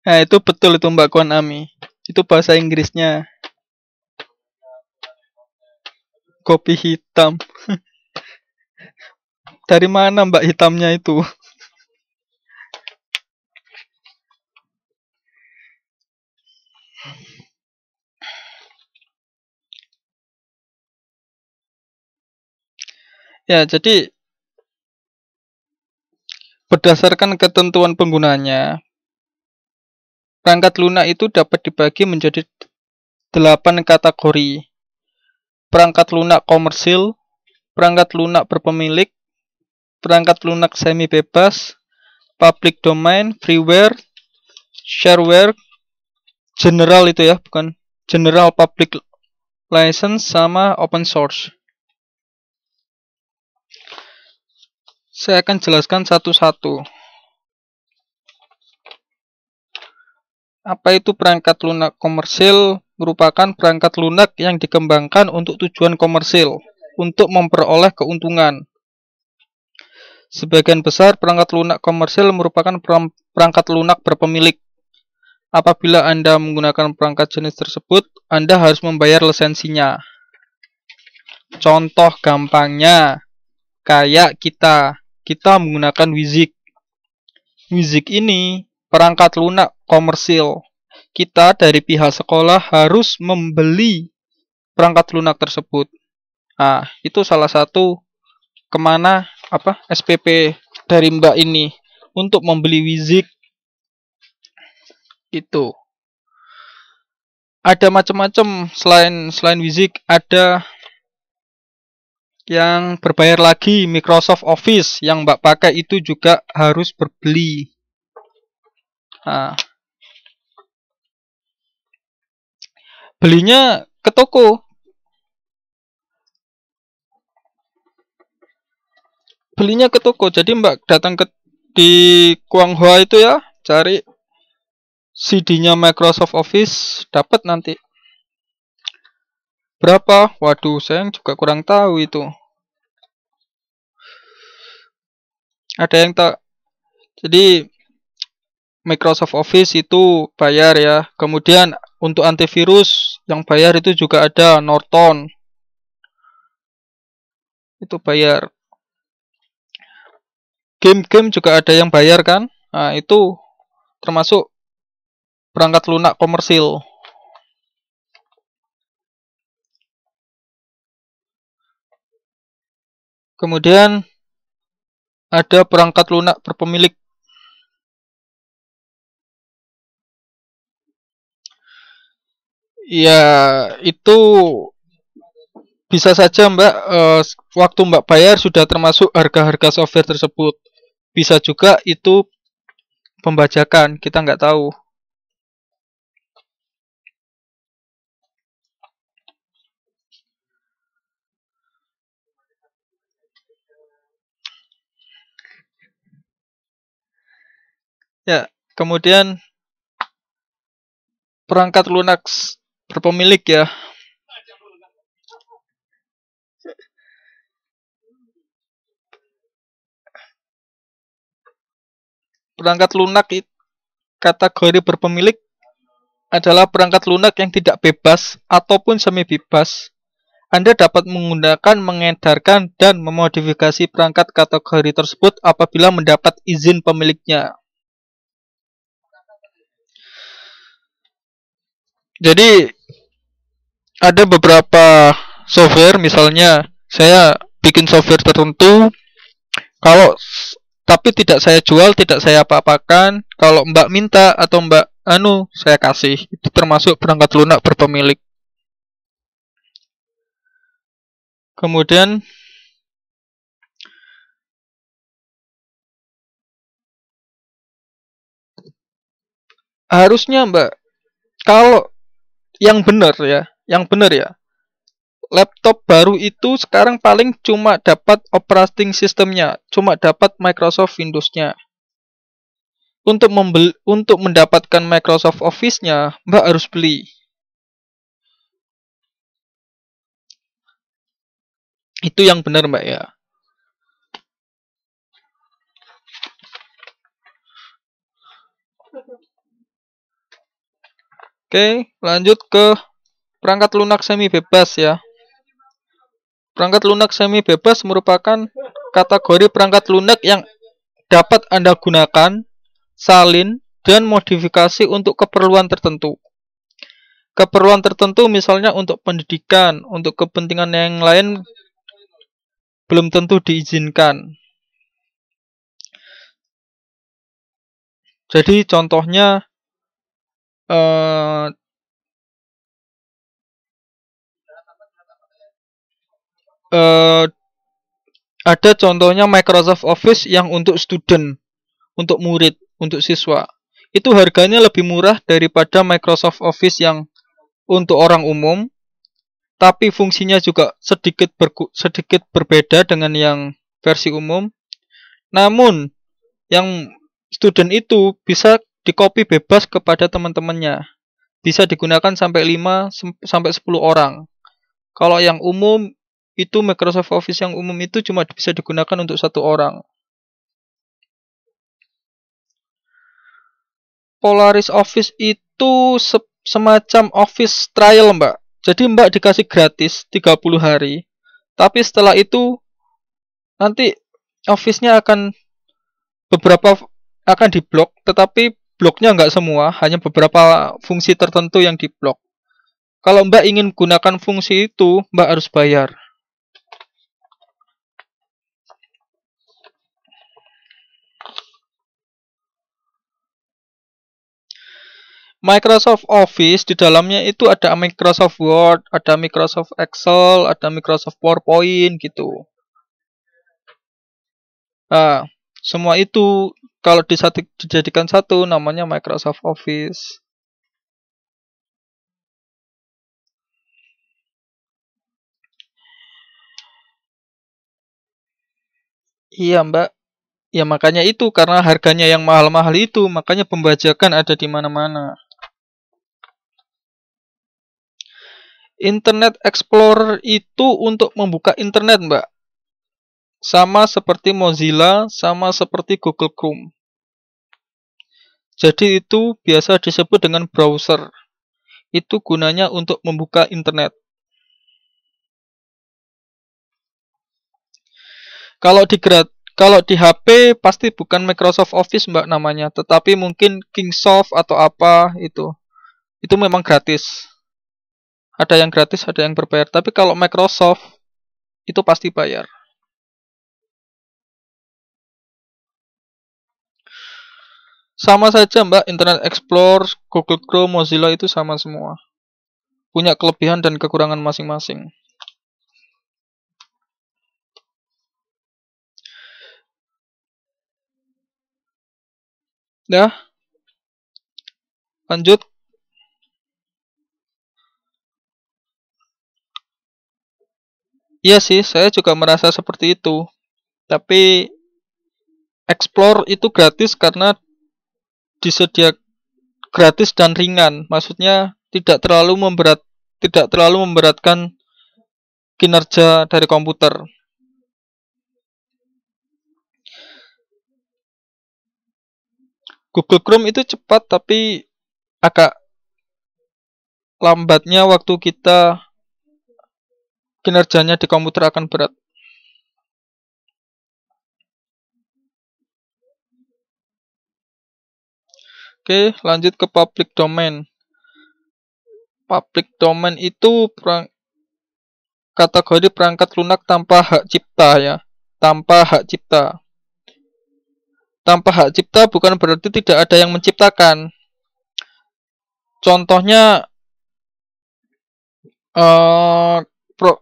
Nah, itu betul itu Mbak Kwan Ami. Itu bahasa Inggrisnya. Kopi hitam. Dari mana Mbak hitamnya itu? Ya, jadi berdasarkan ketentuan penggunanya, perangkat lunak itu dapat dibagi menjadi 8 kategori. Perangkat lunak komersil, perangkat lunak berpemilik, perangkat lunak semi bebas, public domain, freeware, shareware, general itu ya, bukan general public license, sama open source. Saya akan jelaskan satu-satu. Apa itu perangkat lunak komersil? Merupakan perangkat lunak yang dikembangkan untuk tujuan komersil, untuk memperoleh keuntungan. Sebagian besar perangkat lunak komersil merupakan perangkat lunak berpemilik. Apabila Anda menggunakan perangkat jenis tersebut, Anda harus membayar lisensinya. Contoh gampangnya, kayak kita menggunakan Wizik. Wizik ini perangkat lunak komersil. Kita dari pihak sekolah harus membeli perangkat lunak tersebut. Nah, itu salah satu kemana SPP dari Mbak ini untuk membeli Wizik itu. Ada macam-macam selain Wizik, ada yang berbayar lagi, Microsoft Office yang Mbak pakai itu juga harus berbeli. Nah, belinya ke toko. Belinya ke toko. Jadi Mbak datang di Kuanghua itu ya, cari CD-nya Microsoft Office, dapat nanti. Berapa? Waduh, saya juga kurang tahu itu. Ada yang tak. Jadi Microsoft Office itu bayar ya. Kemudian untuk antivirus yang bayar itu juga ada Norton. Itu bayar. Game-game juga ada yang bayar kan? Nah, itu termasuk perangkat lunak komersil. Kemudian ada perangkat lunak berpemilik. Ya, itu bisa saja Mbak, waktu Mbak bayar sudah termasuk harga-harga software tersebut. Bisa juga itu pembajakan, kita nggak tahu. Ya, kemudian perangkat lunak berpemilik ya. Perangkat lunak kategori berpemilik adalah perangkat lunak yang tidak bebas ataupun semi bebas. Anda dapat menggunakan, mengedarkan, dan memodifikasi perangkat kategori tersebut apabila mendapat izin pemiliknya. Jadi, ada beberapa software, misalnya saya bikin software tertentu, kalau tapi tidak saya jual, tidak saya apa-apakan. Kalau Mbak minta atau Mbak saya kasih. Itu termasuk perangkat lunak berpemilik. Kemudian harusnya Mbak, kalau yang benar ya, laptop baru itu sekarang paling cuma dapat operating systemnya, cuma dapat Microsoft Windows-nya. Untuk mendapatkan Microsoft Office-nya, Mbak harus beli. Itu yang benar Mbak ya. Oke, lanjut ke perangkat lunak semi bebas ya. Perangkat lunak semi bebas merupakan kategori perangkat lunak yang dapat Anda gunakan, salin, dan modifikasi untuk keperluan tertentu. Keperluan tertentu misalnya untuk pendidikan, untuk kepentingan yang lain belum tentu diizinkan. Jadi contohnya ada contohnya Microsoft Office yang untuk student, untuk murid, untuk siswa. Itu harganya lebih murah daripada Microsoft Office yang untuk orang umum, tapi fungsinya juga sedikit berbeda dengan yang versi umum. Namun, yang student itu bisa di-copy bebas kepada teman-temannya. Bisa digunakan sampai 5 sampai 10 orang. Kalau yang umum itu Microsoft Office yang umum itu cuma bisa digunakan untuk 1 orang. Polaris Office itu semacam office trial, Mbak. Jadi Mbak dikasih gratis 30 hari. Tapi setelah itu nanti Office-nya akan diblok, tetapi bloknya nggak semua, hanya beberapa fungsi tertentu yang diblok. Kalau Mbak ingin gunakan fungsi itu, Mbak harus bayar. Microsoft Office di dalamnya itu ada Microsoft Word, ada Microsoft Excel, ada Microsoft PowerPoint gitu. Nah, semua itu kalau dijadikan satu namanya Microsoft Office. Iya, Mbak. Ya makanya itu karena harganya yang mahal-mahal itu, makanya pembajakan ada di mana-mana. Internet Explorer itu untuk membuka internet, Mbak. Sama seperti Mozilla, sama seperti Google Chrome. Jadi itu biasa disebut dengan browser. Itu gunanya untuk membuka internet. Kalau di HP pasti bukan Microsoft Office, Mbak, namanya, tetapi mungkin Kingsoft atau apa itu. Itu memang gratis. Ada yang gratis, ada yang berbayar. Tapi kalau Microsoft itu pasti bayar. Sama saja, Mbak, Internet Explorer, Google Chrome, Mozilla itu sama semua. Punya kelebihan dan kekurangan masing-masing. Ya, lanjut. Iya sih, saya juga merasa seperti itu. Tapi Explore itu gratis karena disediakan gratis dan ringan. Maksudnya tidak terlalu memberatkan kinerja dari komputer. Google Chrome itu cepat tapi agak lambatnya waktu kita kinerjanya di komputer akan berat. Oke, lanjut ke public domain. Public domain itu kategori perangkat lunak tanpa hak cipta ya. Tanpa hak cipta. Tanpa hak cipta bukan berarti tidak ada yang menciptakan. Contohnya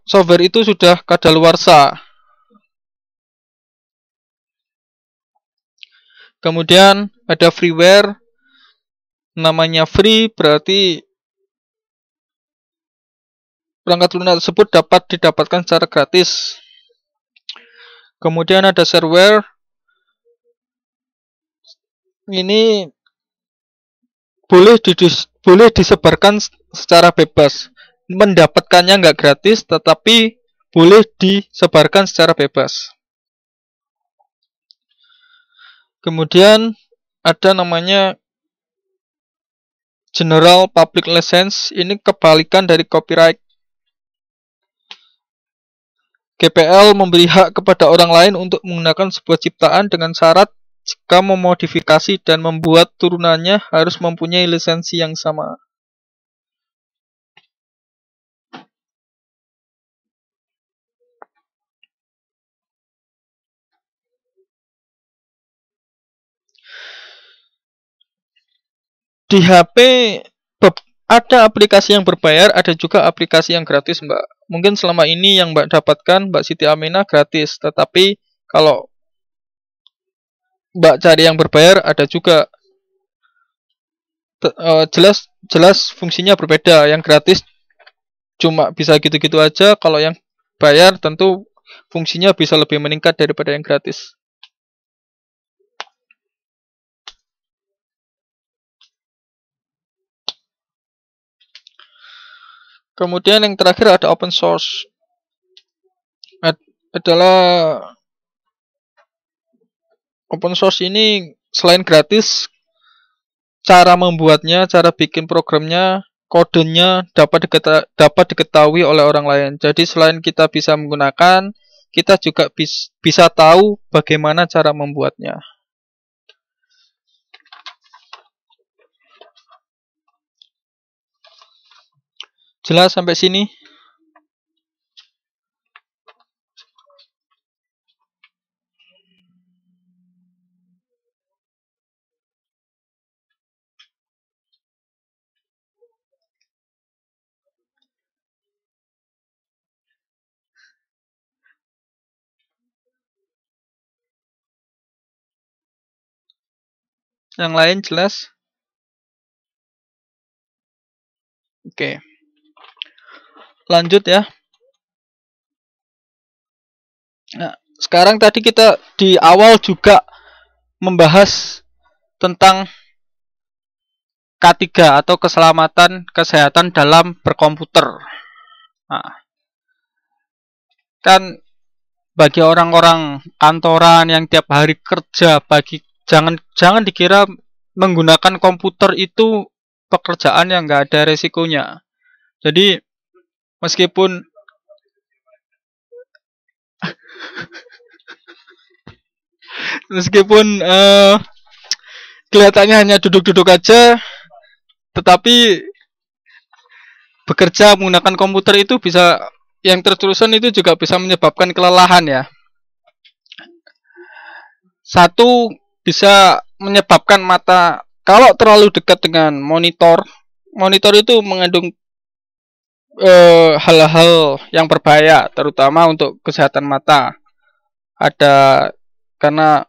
software itu sudah kadaluarsa. Kemudian ada freeware. Namanya free berarti perangkat lunak tersebut dapat didapatkan secara gratis. Kemudian ada shareware. Ini boleh disebarkan secara bebas. Mendapatkannya nggak gratis, tetapi boleh disebarkan secara bebas. Kemudian ada namanya General Public License ini kebalikan dari copyright. GPL memberi hak kepada orang lain untuk menggunakan sebuah ciptaan dengan syarat jika memodifikasi dan membuat turunannya harus mempunyai lisensi yang sama. Di HP ada aplikasi yang berbayar, ada juga aplikasi yang gratis, Mbak. Mungkin selama ini yang Mbak dapatkan, Mbak Siti Aminah, gratis. Tetapi kalau Mbak cari yang berbayar, ada juga. Jelas fungsinya berbeda. Yang gratis cuma bisa gitu-gitu aja. Kalau yang bayar tentu fungsinya bisa lebih meningkat daripada yang gratis. Kemudian yang terakhir ada open source. Adalah open source ini selain gratis, cara membuatnya, cara bikin programnya, kodenya dapat diketahui oleh orang lain. Jadi selain kita bisa menggunakan, kita juga bisa tahu bagaimana cara membuatnya. Jelas sampai sini? Yang lain jelas? Oke. Lanjut ya. Nah, sekarang tadi kita di awal juga membahas tentang K3 atau keselamatan kesehatan dalam berkomputer. Nah, kan bagi orang-orang kantoran yang tiap hari kerja, jangan dikira menggunakan komputer itu pekerjaan yang nggak ada resikonya. Jadi meskipun kelihatannya hanya duduk-duduk aja, tetapi bekerja menggunakan komputer itu bisa, yang terus-terusan itu juga bisa menyebabkan kelelahan ya. Satu, bisa menyebabkan mata, kalau terlalu dekat dengan monitor itu mengandung hal-hal yang berbahaya, terutama untuk kesehatan mata. Ada, karena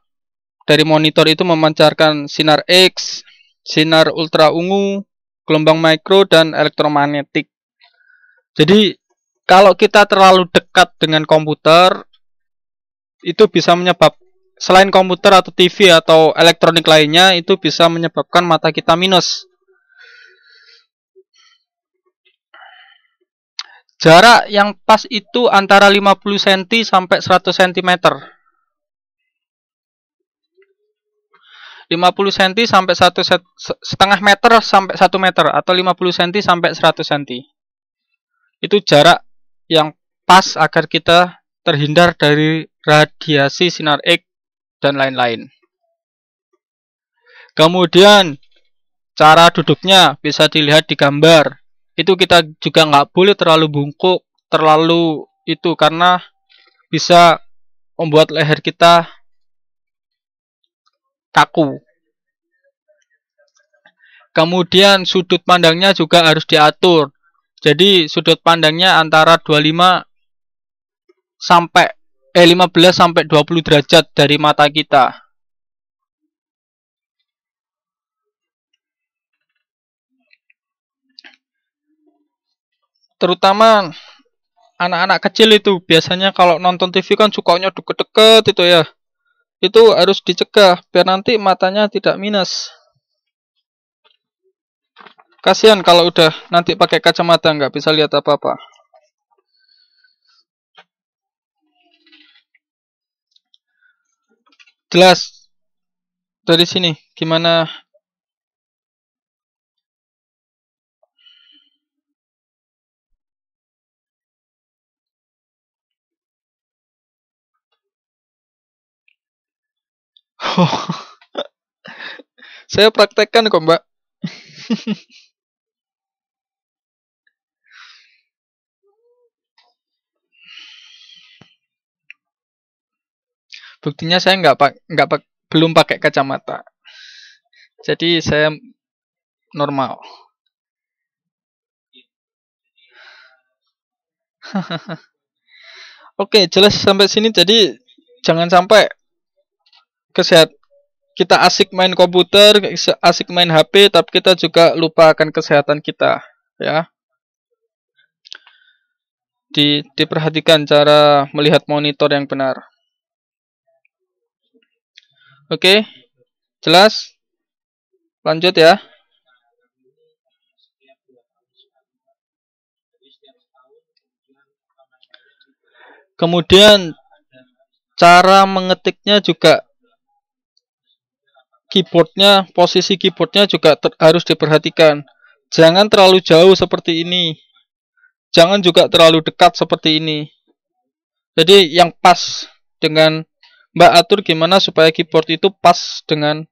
dari monitor itu memancarkan sinar X, sinar ultra ungu, gelombang mikro, dan elektromagnetik. Jadi kalau kita terlalu dekat dengan komputer, itu bisa menyebabkan, selain komputer atau TV atau elektronik lainnya, itu bisa menyebabkan mata kita minus. Jarak yang pas itu antara 50 cm sampai 100 cm. 50 cm sampai 1,5 meter sampai 1 meter, atau 50 cm sampai 100 cm. Itu jarak yang pas agar kita terhindar dari radiasi sinar X dan lain-lain. Kemudian cara duduknya bisa dilihat di gambar. Itu kita juga nggak boleh terlalu bungkuk, terlalu itu, karena bisa membuat leher kita kaku. Kemudian sudut pandangnya juga harus diatur. Jadi sudut pandangnya antara 15 sampai 20 derajat dari mata kita. Terutama anak-anak kecil itu biasanya kalau nonton TV kan sukanya deket-deket itu ya. Itu harus dicegah biar nanti matanya tidak minus. Kasihan kalau udah nanti pakai kacamata nggak bisa lihat apa-apa. Jelas dari sini gimana Saya praktekkan kok, Mbak. Buktinya saya belum pakai kacamata. Jadi saya normal. Oke, jelas sampai sini. Jadi jangan sampai kita asik main komputer, asik main HP, tapi kita juga lupa akan kesehatan kita, ya. Diperhatikan cara melihat monitor yang benar. Oke, jelas? Lanjut ya. Kemudian cara mengetiknya juga, posisi keyboardnya juga harus diperhatikan. Jangan terlalu jauh seperti ini. Jangan juga terlalu dekat seperti ini. Jadi yang pas dengan Mbak atur gimana supaya keyboard itu pas dengan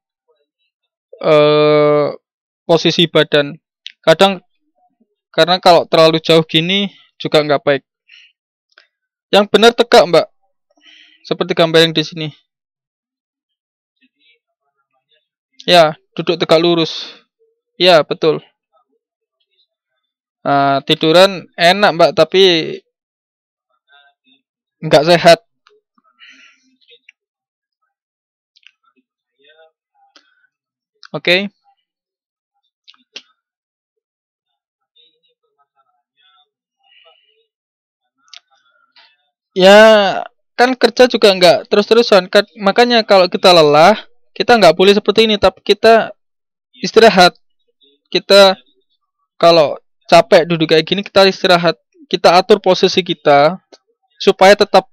posisi badan. Kadang karena kalau terlalu jauh gini juga nggak baik. Yang benar tegak, Mbak. Seperti gambar yang di sini. Ya, duduk tegak lurus. Ya, betul. Nah, tiduran enak, Mbak, tapi nggak sehat. Oke. Ya, kan kerja juga nggak terus-terusan. Makanya kalau kita lelah, kita nggak boleh seperti ini, tapi kita istirahat. Kita kalau capek duduk kayak gini, kita istirahat. Kita atur posisi kita supaya tetap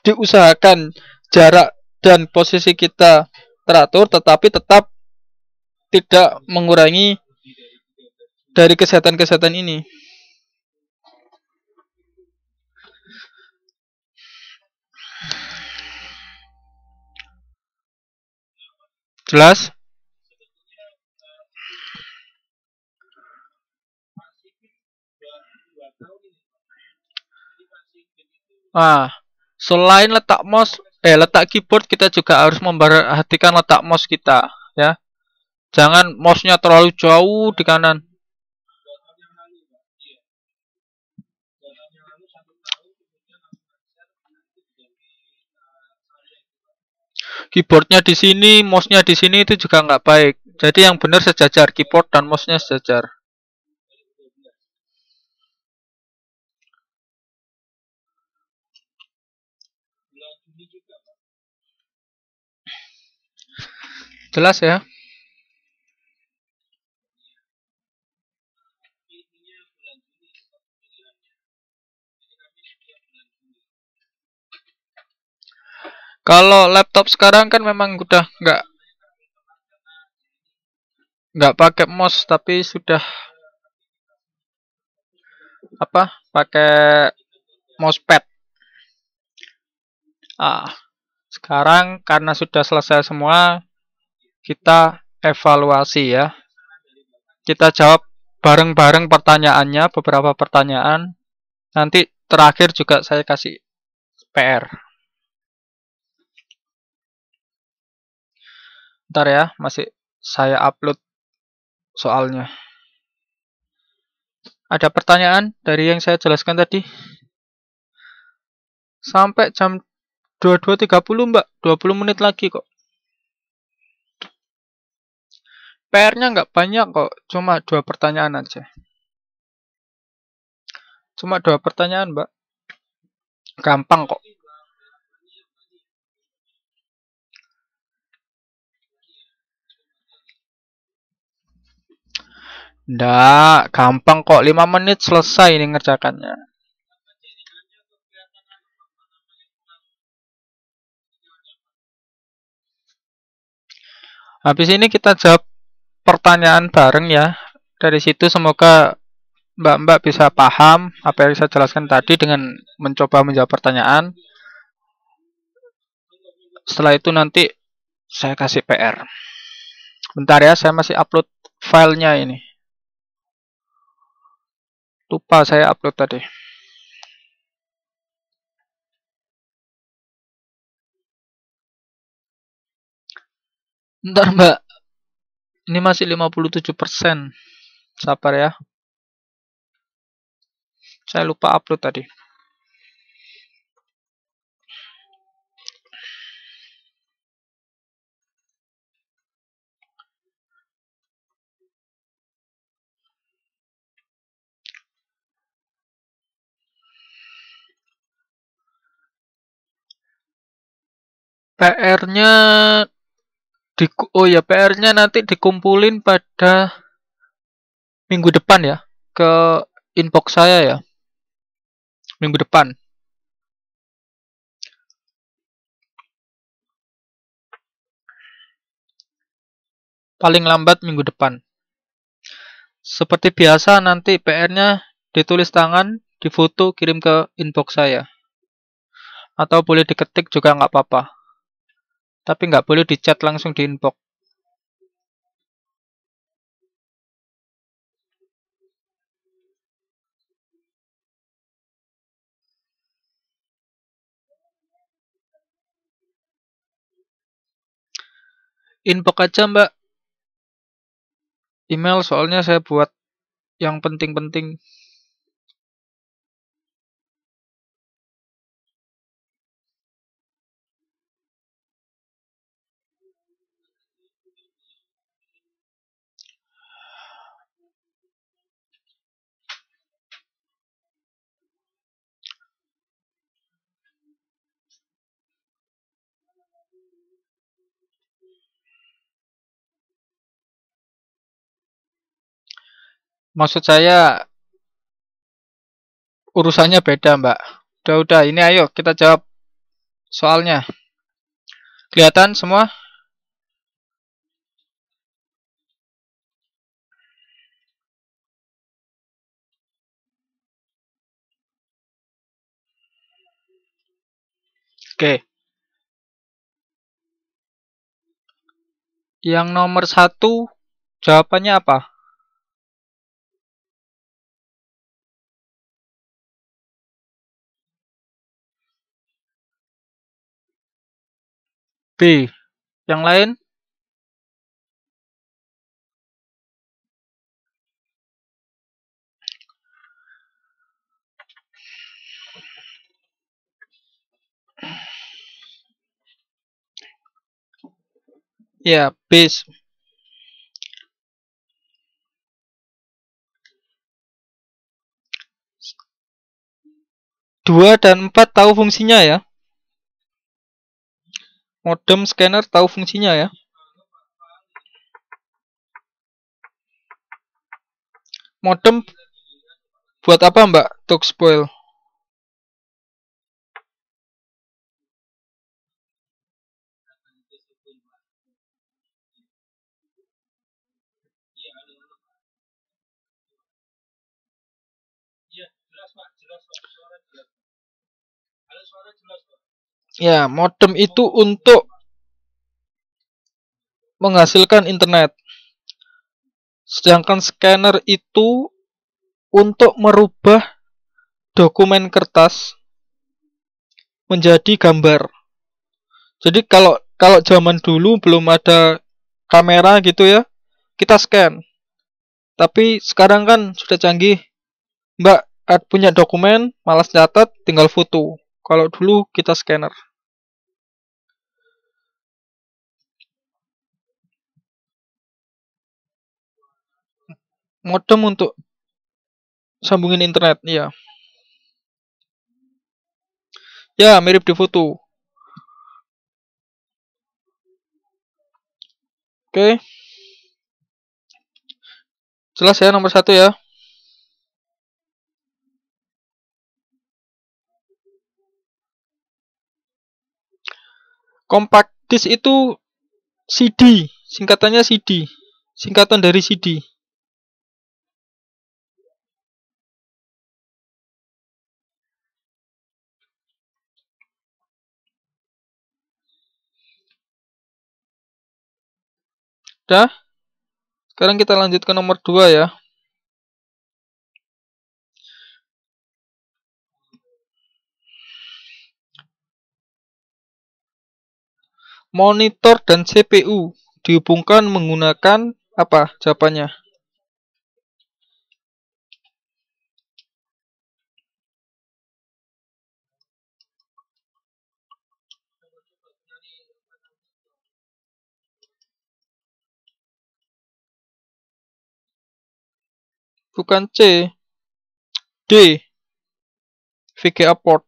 diusahakan jarak dan posisi kita teratur, tetapi tetap tidak mengurangi dari kesehatan-kesehatan ini. Jelas? Selain letak keyboard, kita juga harus memperhatikan letak mouse kita, ya. Jangan mouse-nya terlalu jauh di kanan. Keyboardnya di sini, mouse-nya di sini, itu juga nggak baik. Jadi yang benar sejajar, keyboard dan mouse-nya sejajar. Jelas ya? Kalau laptop sekarang kan memang udah nggak pakai mouse, tapi sudah pakai mousepad. Sekarang karena sudah selesai semua, kita evaluasi ya. Kita jawab bareng-bareng pertanyaannya, beberapa pertanyaan. Nanti terakhir juga saya kasih PR. Ntar ya, masih saya upload soalnya. Ada pertanyaan dari yang saya jelaskan tadi? Sampai jam 22.30, Mbak. 20 menit lagi kok. PR-nya nggak banyak kok. Cuma 2 pertanyaan aja. Cuma 2 pertanyaan, Mbak. Gampang kok. Nggak, gampang kok. 5 menit selesai ini ngerjakannya. Habis ini kita jawab pertanyaan bareng ya. Dari situ semoga Mbak-mbak bisa paham apa yang saya jelaskan tadi dengan mencoba menjawab pertanyaan. Setelah itu nanti Saya kasih PR. Bentar ya, saya masih upload filenya ini. Lupa saya upload tadi. Bentar Mbak, ini masih 57%. Sabar ya. Saya lupa upload tadi. PR-nya oh ya, PR-nya nanti dikumpulin pada minggu depan ya, ke inbox saya ya, minggu depan. Paling lambat minggu depan. Seperti biasa nanti PR-nya ditulis tangan, difoto, kirim ke inbox saya. Atau boleh diketik juga nggak apa-apa. Tapi nggak boleh di-chat langsung di inbox. Inbox aja Mbak. Email soalnya saya buat yang penting-penting. Maksud saya urusannya beda Mbak. Udah, ini ayo kita jawab soalnya. Kelihatan semua? Oke. Yang nomor 1 jawabannya apa? B. Yang lain? Ya, B. 2 dan 4 tahu fungsinya ya. Modem scanner tahu fungsinya ya. Modem buat apa Mbak? Untuk spoil. Ya, modem itu untuk menghasilkan internet. Sedangkan scanner itu untuk merubah dokumen kertas menjadi gambar. Jadi kalau kalau zaman dulu belum ada kamera gitu ya, kita scan. Tapi sekarang kan sudah canggih. Mbak punya dokumen, malas catat, tinggal foto. Kalau dulu kita scanner. Modem untuk sambungin internet, iya. Ya, mirip di foto. Oke. Jelas ya nomor 1 ya. Compact disc itu CD, singkatannya CD. Singkatan dari CD. Udah? Sekarang kita lanjut ke nomor 2 ya. Monitor dan CPU dihubungkan menggunakan apa jawabannya? Bukan C, D, VGA port.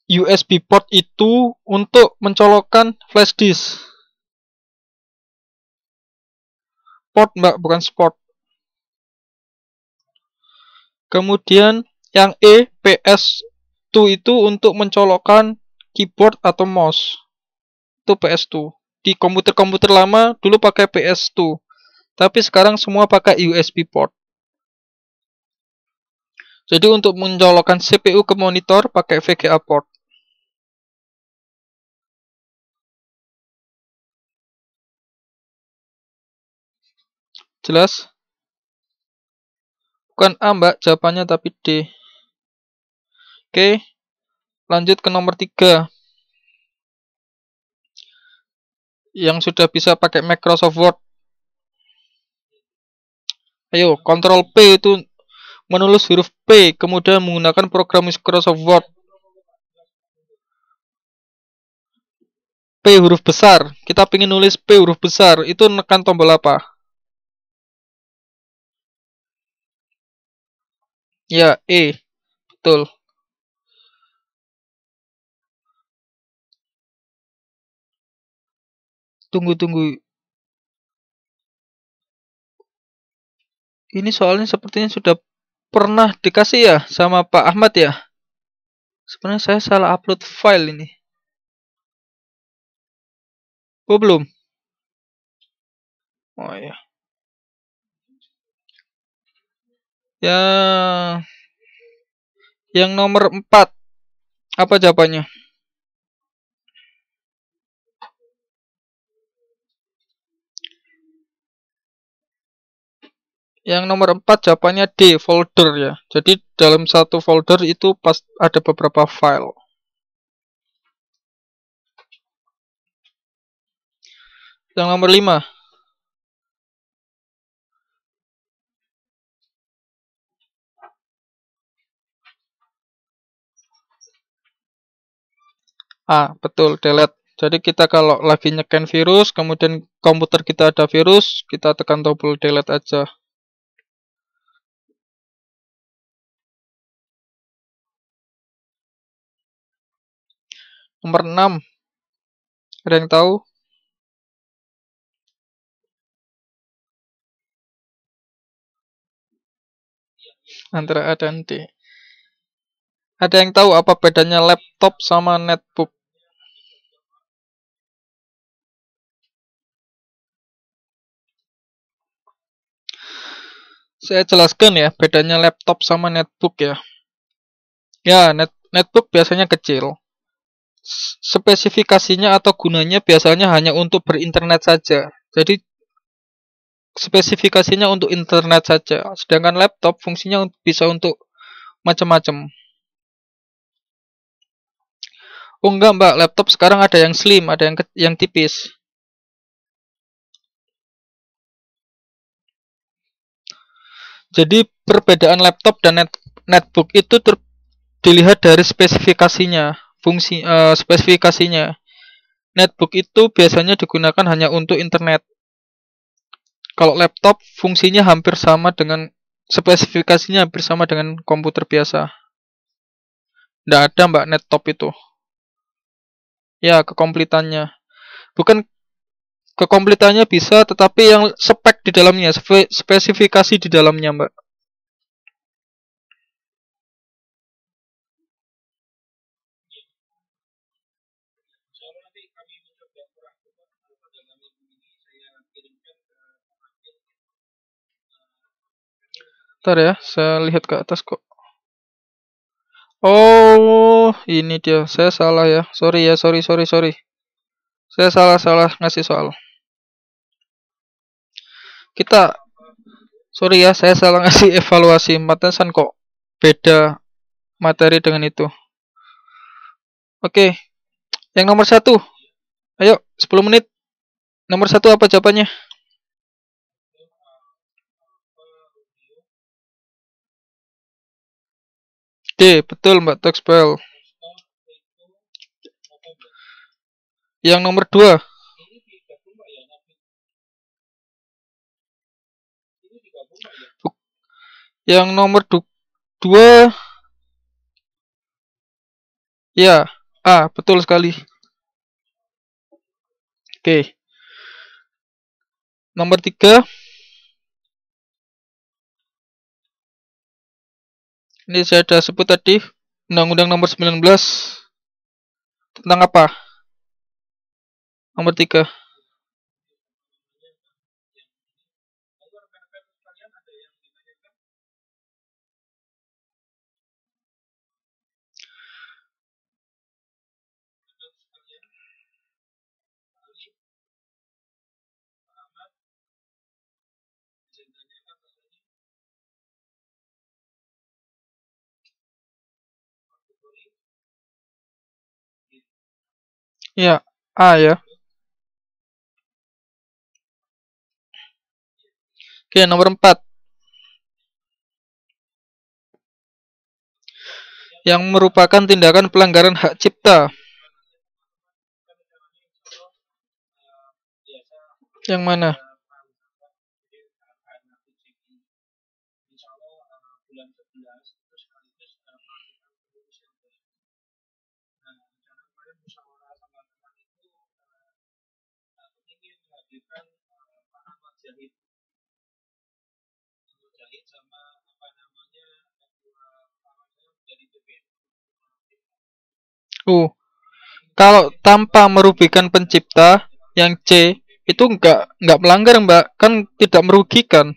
USB port itu untuk mencolokkan flash disk. Port mbak, bukan sport. Kemudian yang E, PS2 itu untuk mencolokkan keyboard atau mouse. Itu PS2. Di komputer-komputer lama dulu pakai PS2. Tapi sekarang semua pakai USB port. Jadi untuk mencolokkan CPU ke monitor pakai VGA port. Jelas? Bukan A mbak, jawabannya tapi D. Oke, lanjut ke nomor 3. Yang sudah bisa pakai Microsoft Word. Ayo, Ctrl P itu menulis huruf P, kemudian menggunakan program Microsoft Word. P huruf besar. Kita ingin nulis P huruf besar, itu nekan tombol apa? Ya, E. Betul. Tunggu. Ini soalnya sepertinya sudah pernah dikasih ya sama Pak Ahmad ya. Sebenarnya saya salah upload file ini. Oh, belum? Oh ya. Yang nomor 4. Apa jawabannya? Yang nomor 4 jawabannya D, folder ya. Jadi dalam satu folder itu pas ada beberapa file. Yang nomor 5. Betul, delete. Jadi kita kalau lagi nyeken virus, kemudian komputer kita ada virus, kita tekan tombol delete aja. Nomor 6. Ada yang tahu? Antara A dan D. Ada yang tahu apa bedanya laptop sama netbook? Saya jelaskan ya, bedanya laptop sama netbook ya. Ya, netbook biasanya kecil. Spesifikasinya atau gunanya biasanya hanya untuk berinternet saja. Jadi spesifikasinya untuk internet saja. Sedangkan laptop fungsinya bisa untuk macam-macam. Oh enggak mbak, laptop sekarang ada yang slim, ada yang tipis. Jadi perbedaan laptop dan netbook itu dilihat dari spesifikasinya, spesifikasinya. Netbook itu biasanya digunakan hanya untuk internet. Kalau laptop fungsinya hampir sama dengan spesifikasinya hampir sama dengan komputer biasa. Tidak ada mbak netbook itu. Ya, kekomplitannya. Bukan kekomplitannya bisa, tetapi yang spek di dalamnya, spesifikasi di dalamnya mbak. Ntar ya, saya lihat ke atas kok. Oh, ini dia. Saya salah ya. Sorry ya, sorry. Saya salah ngasih soal. Kita, sorry ya, saya salah ngasih evaluasi. Pantesan kok beda materi dengan itu. Oke, yang nomor satu. Ayo, 10 menit. Nomor satu apa jawabannya? D, betul Mbak Toxpel. Yang nomor dua. Yang nomor dua, ya, A, betul sekali. Oke. Nomor tiga. Ini saya sudah sebut tadi. Undang-Undang nomor 19. Tentang apa? Nomor tiga. Ya, A ya. Oke, nomor 4. Yang merupakan tindakan pelanggaran hak cipta. Yang mana? Kalau tanpa merugikan pencipta, yang C itu enggak melanggar, Mbak. Kan tidak merugikan.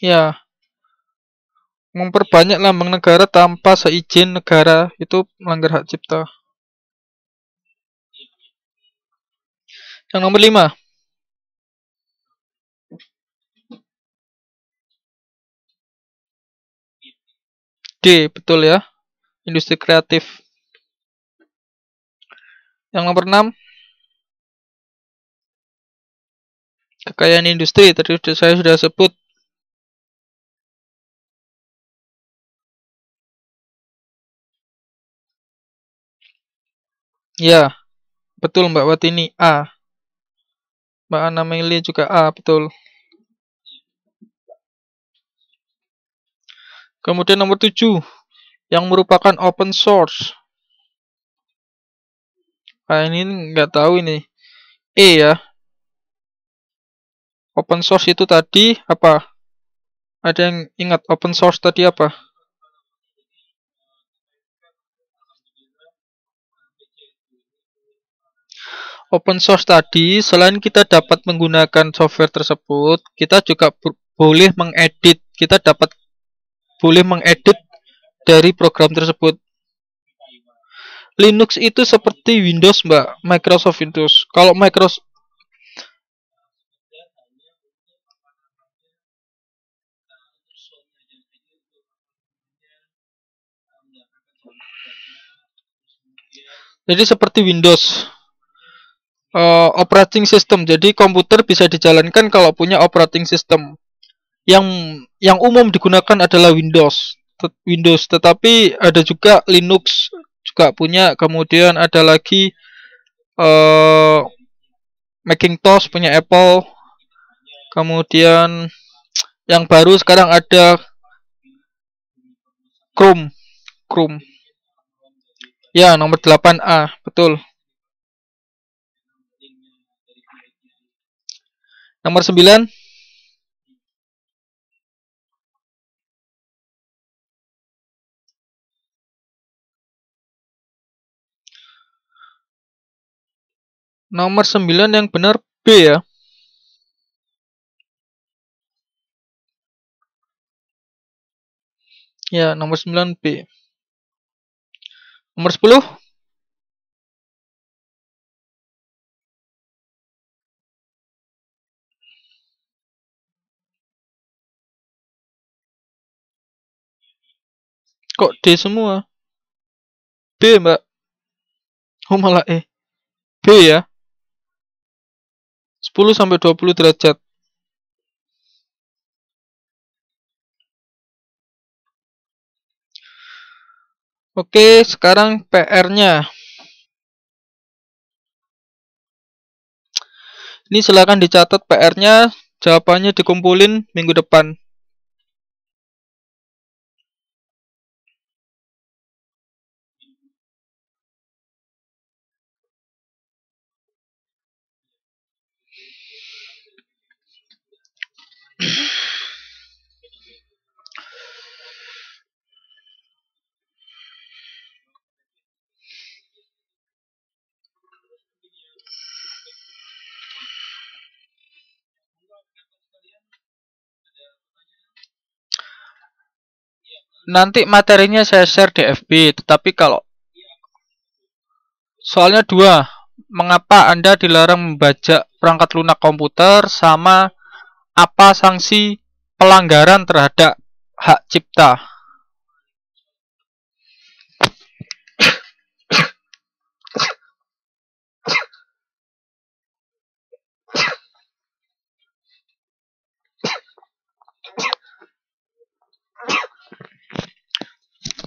Ya, memperbanyak lambang negara tanpa seizin negara itu melanggar hak cipta. Yang nomor 5. D, betul ya. Industri kreatif. Yang nomor 6. Kekayaan industri, tadi saya sudah sebut. Ya, betul Mbak Watini, A. Mbak Ana Meli juga A, betul. Kemudian nomor 7, yang merupakan open source. Ini nggak tahu ini. E ya. Open source itu tadi apa? Ada yang ingat open source tadi apa? Open source tadi, selain kita dapat menggunakan software tersebut, kita juga boleh mengedit. Kita boleh mengedit dari program tersebut. Linux itu seperti Windows, Mbak. Microsoft Windows. Kalau Microsoft jadi seperti Windows. Operating system. Jadi komputer bisa dijalankan kalau punya operating system. Yang umum digunakan adalah Windows, tetapi ada juga Linux juga punya. Kemudian ada lagi Macintosh punya Apple. Kemudian yang baru sekarang ada Chrome. Ya, nomor 8A, betul. Nomor 9. Nomor 9 yang benar B ya. Ya, nomor 9 B. Nomor 10? Kok D semua? B, Mbak. Oh, malah E. B ya. 10 sampai 20 derajat. Oke, sekarang PR-nya. Ini silakan dicatat PR-nya, jawabannya dikumpulin minggu depan. Nanti materinya saya share di FB, tetapi kalau soalnya dua, mengapa Anda dilarang membajak perangkat lunak komputer, sama apa sanksi pelanggaran terhadap hak cipta.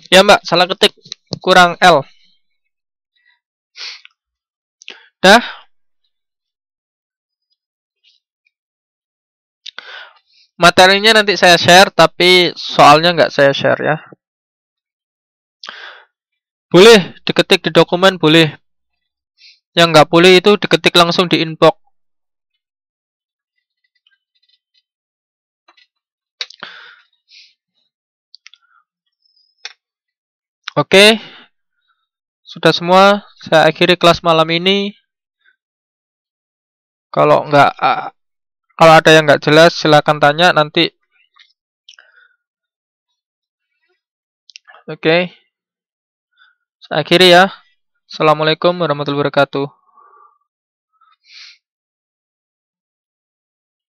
Ya Mbak, salah ketik, kurang L. Dah. Materinya nanti saya share, tapi soalnya nggak saya share ya. Boleh diketik di dokumen, boleh. Yang nggak boleh itu diketik langsung di inbox. Oke, sudah semua. Saya akhiri kelas malam ini. Kalau nggak, kalau ada yang nggak jelas, silakan tanya nanti. Oke, saya akhiri ya. Assalamualaikum warahmatullahi wabarakatuh.